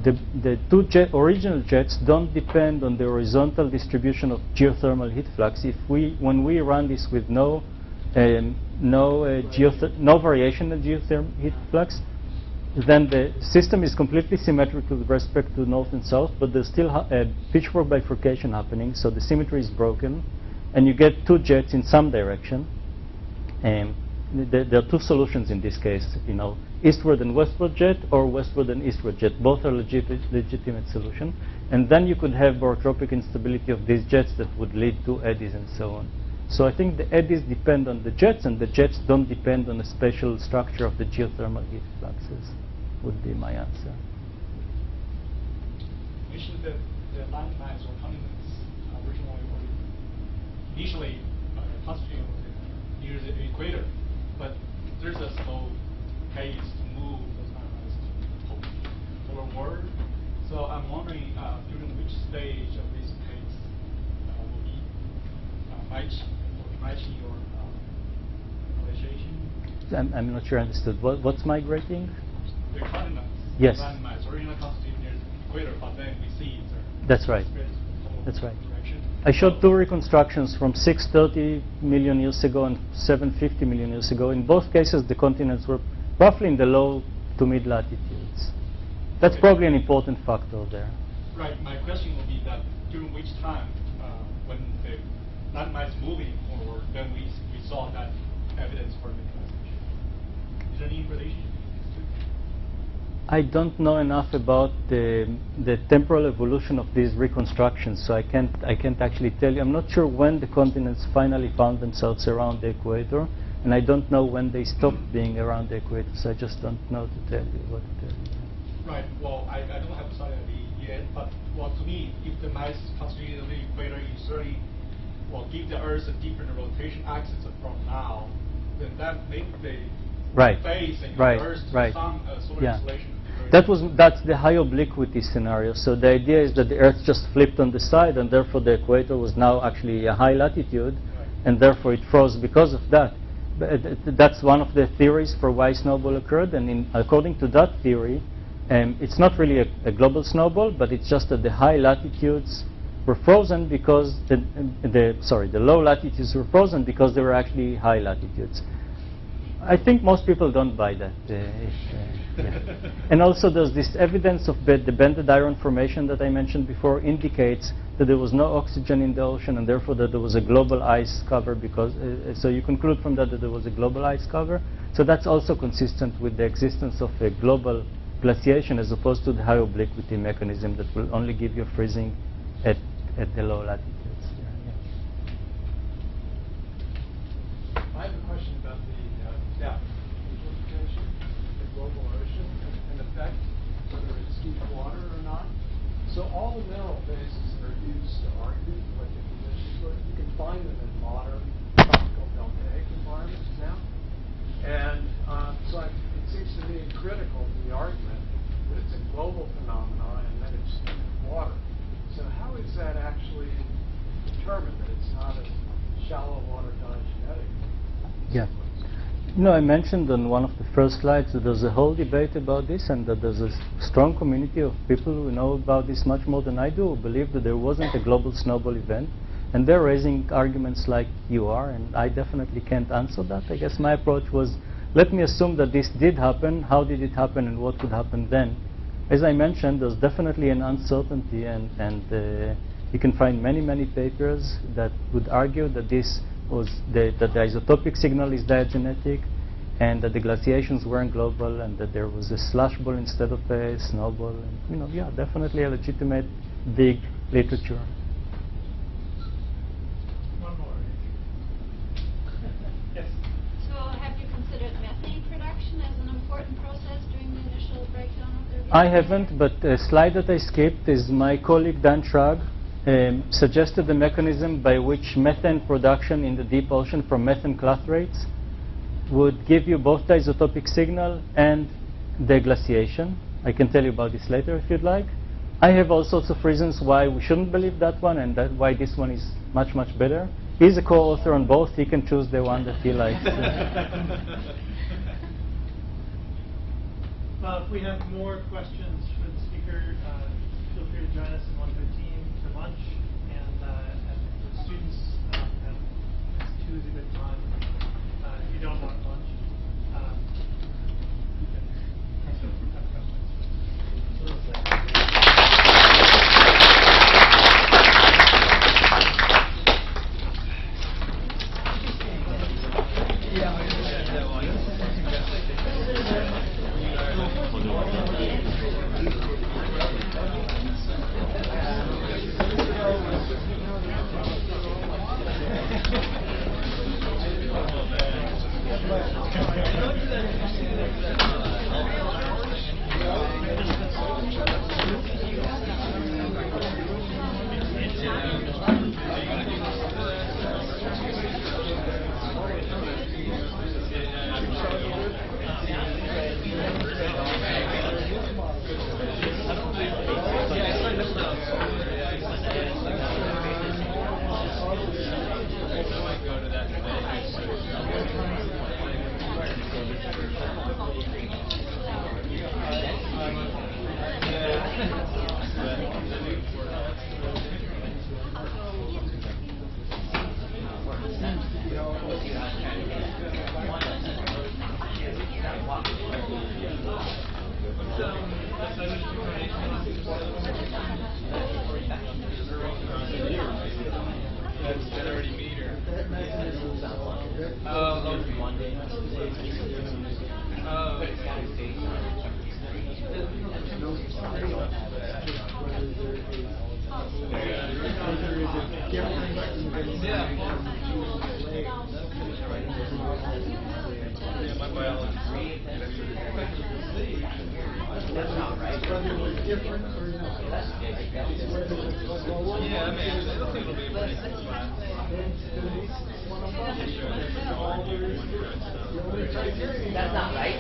The two original jets don't depend on the horizontal distribution of geothermal heat flux. When we run this with no variation in geothermal heat flux, then the system is completely symmetrical with respect to north and south, but there's still a pitchfork bifurcation happening, so the symmetry is broken, and you get two jets in some direction. There are two solutions in this case, you know, eastward and westward jet or westward and eastward jet. Both are legitimate solution. And then you could have barotropic instability of these jets that would lead to eddies and so on. So I think the eddies depend on the jets, and the jets don't depend on the spatial structure of the geothermal heat fluxes, would be my answer. You mentioned that the landmass or continents originally or initially constituted near the equator, but there's a slow pace to move those landmasses forward. So I'm wondering during which stage of this pace will be matching your realization? I'm not sure I understood. What's migrating? The continents, yes. Landmass originally constituted near the equator, but then we see it's That's right. That's right. Direction. I showed two reconstructions from 630 million years ago and 750 million years ago. In both cases, the continents were roughly in the low to mid latitudes. That's probably an important factor there. Right. My question would be that during which time, when the landmass moving forward, then we saw that evidence for mineralization. Is there any relationship? I don't know enough about the temporal evolution of these reconstructions, so I can't actually tell you. I'm not sure when the continents finally found themselves around the equator, and I don't know when they stopped being around the equator, so I just don't know to tell you what to tell you. Right. Well, I don't have a study of it yet, but well, to me, if the mass constituted of the equator is certainly, well, give the Earth a different rotation axis from now, then that makes the phase and the Earth to some solar installation. That's the high obliquity scenario. So the idea is that the Earth just flipped on the side, and therefore the equator was now actually a high latitude, and therefore it froze because of that. But that's one of the theories for why snowball occurred, and according to that theory, it's not really a global snowball, but it's just that the high latitudes were frozen because the low latitudes were frozen because they were actually high latitudes. I think most people don't buy that. And also there's this evidence of the banded iron formation that I mentioned before indicates that there was no oxygen in the ocean, and therefore that there was a global ice cover, because so you conclude from that there was a global ice cover. So that's also consistent with the existence of a global glaciation as opposed to the high obliquity mechanism that will only give you freezing at the low latitudes. I have a question about the depth interpretation of the global ocean and effect, whether it's deep water or not. So all the mineral phases that are used to argue what the conditions were, you can find them in modern tropical deltaic environments now. And so it seems to me critical to the argument that it's a global phenomenon and that it's water. So how is that actually determined that it's not a shallow water diagenetic? Yeah. You know, I mentioned on one of the first slides that there's a whole debate about this, and that there's a strong community of people who know about this much more than I do, who believe that there wasn't a global snowball event. And they're raising arguments like you are, and I definitely can't answer that. I guess my approach was, let me assume that this did happen, how did it happen, and what would happen then? As I mentioned, there's definitely an uncertainty, and You can find many, many papers that would argue that this was that the isotopic signal is diagenetic, and that the glaciations weren't global, and that there was a slush ball instead of a snowball. And, yeah, definitely a legitimate big literature. One more. Yes. So have you considered methane production as an important process during the initial breakdown of the I haven't, but a slide that I skipped is my colleague Dan Trug suggested the mechanism by which methane production in the deep ocean from methane clathrates would give you both the isotopic signal and the glaciation. I can tell you about this later if you'd like. I have all sorts of reasons why we shouldn't believe that one, and why this one is much, much better. He's a co-author on both. He can choose the one that he likes. If we have more questions for the speaker, feel free to join us in 1:15 for lunch. And for students, at 2 is a good time. If you don't want lunch, you can have questions. That's not right.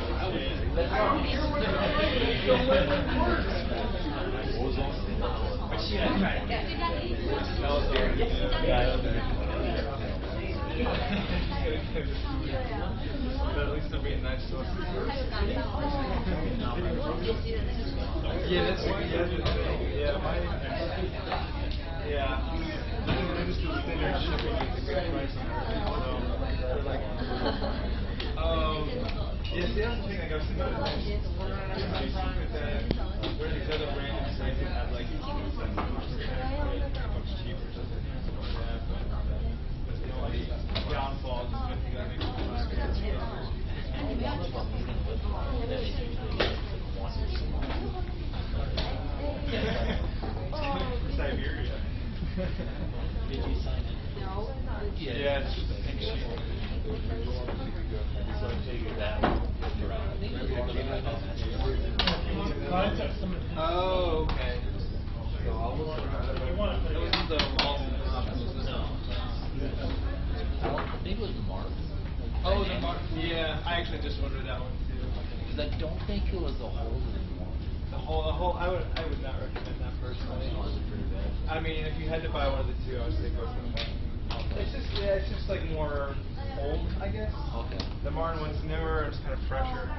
But at least there'll be a nice source. Yeah, that's why. Yeah, I just do thinner shipping at a good price on everything. So, like, yeah, the other thing, like, I was thinking about where these other random sites that have, like, much cheaper, just but the only downfall is when you gotta make from Siberia. Did you sign it? No. Yeah, it's just a pink sheet. So I figured that Oh, okay. You want to put it in the I think it was the Mark. Oh, the Mark. Yeah, I actually just ordered that one too. Because I don't think it was the whole anymore. The whole. I would not recommend that personally. I mean, if you had to buy one of the two, I would say go for the Martin. It's just like more old, I guess. Okay. The Martin one's newer, it's kind of fresher.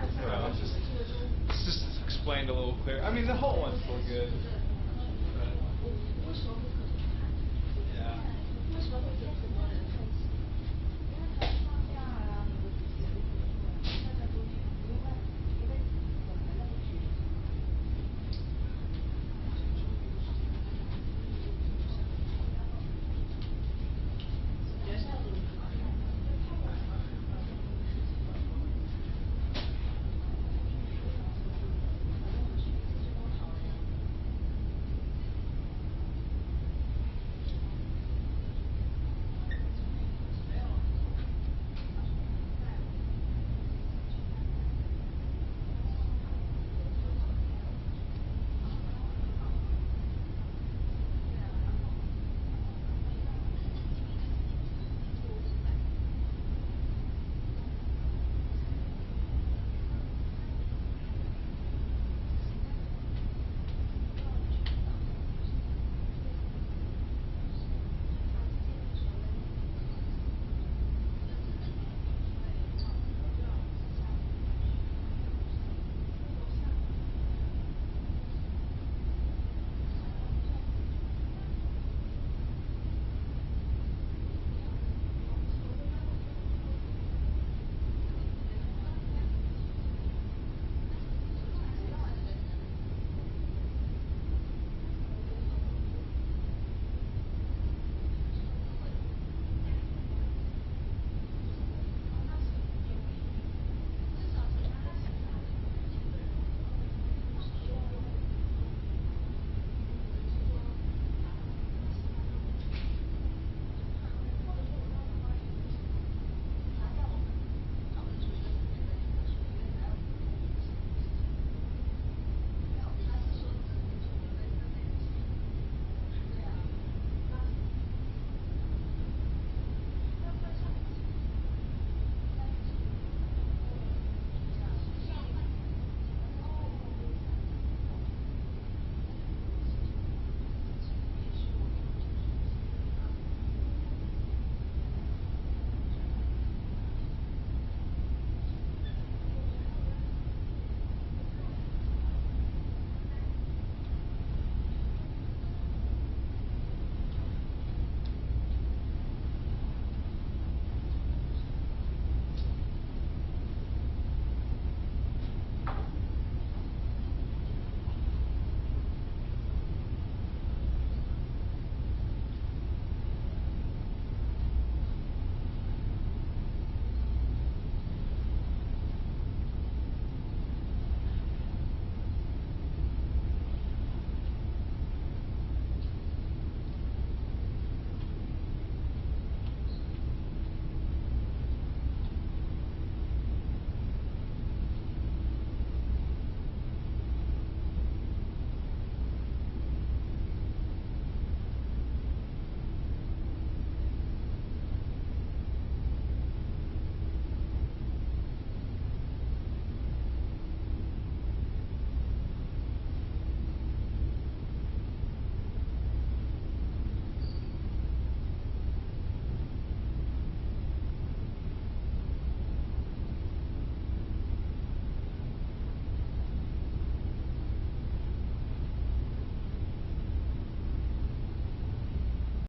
It's just explained a little clearer. I mean, the whole one's still good. But, yeah.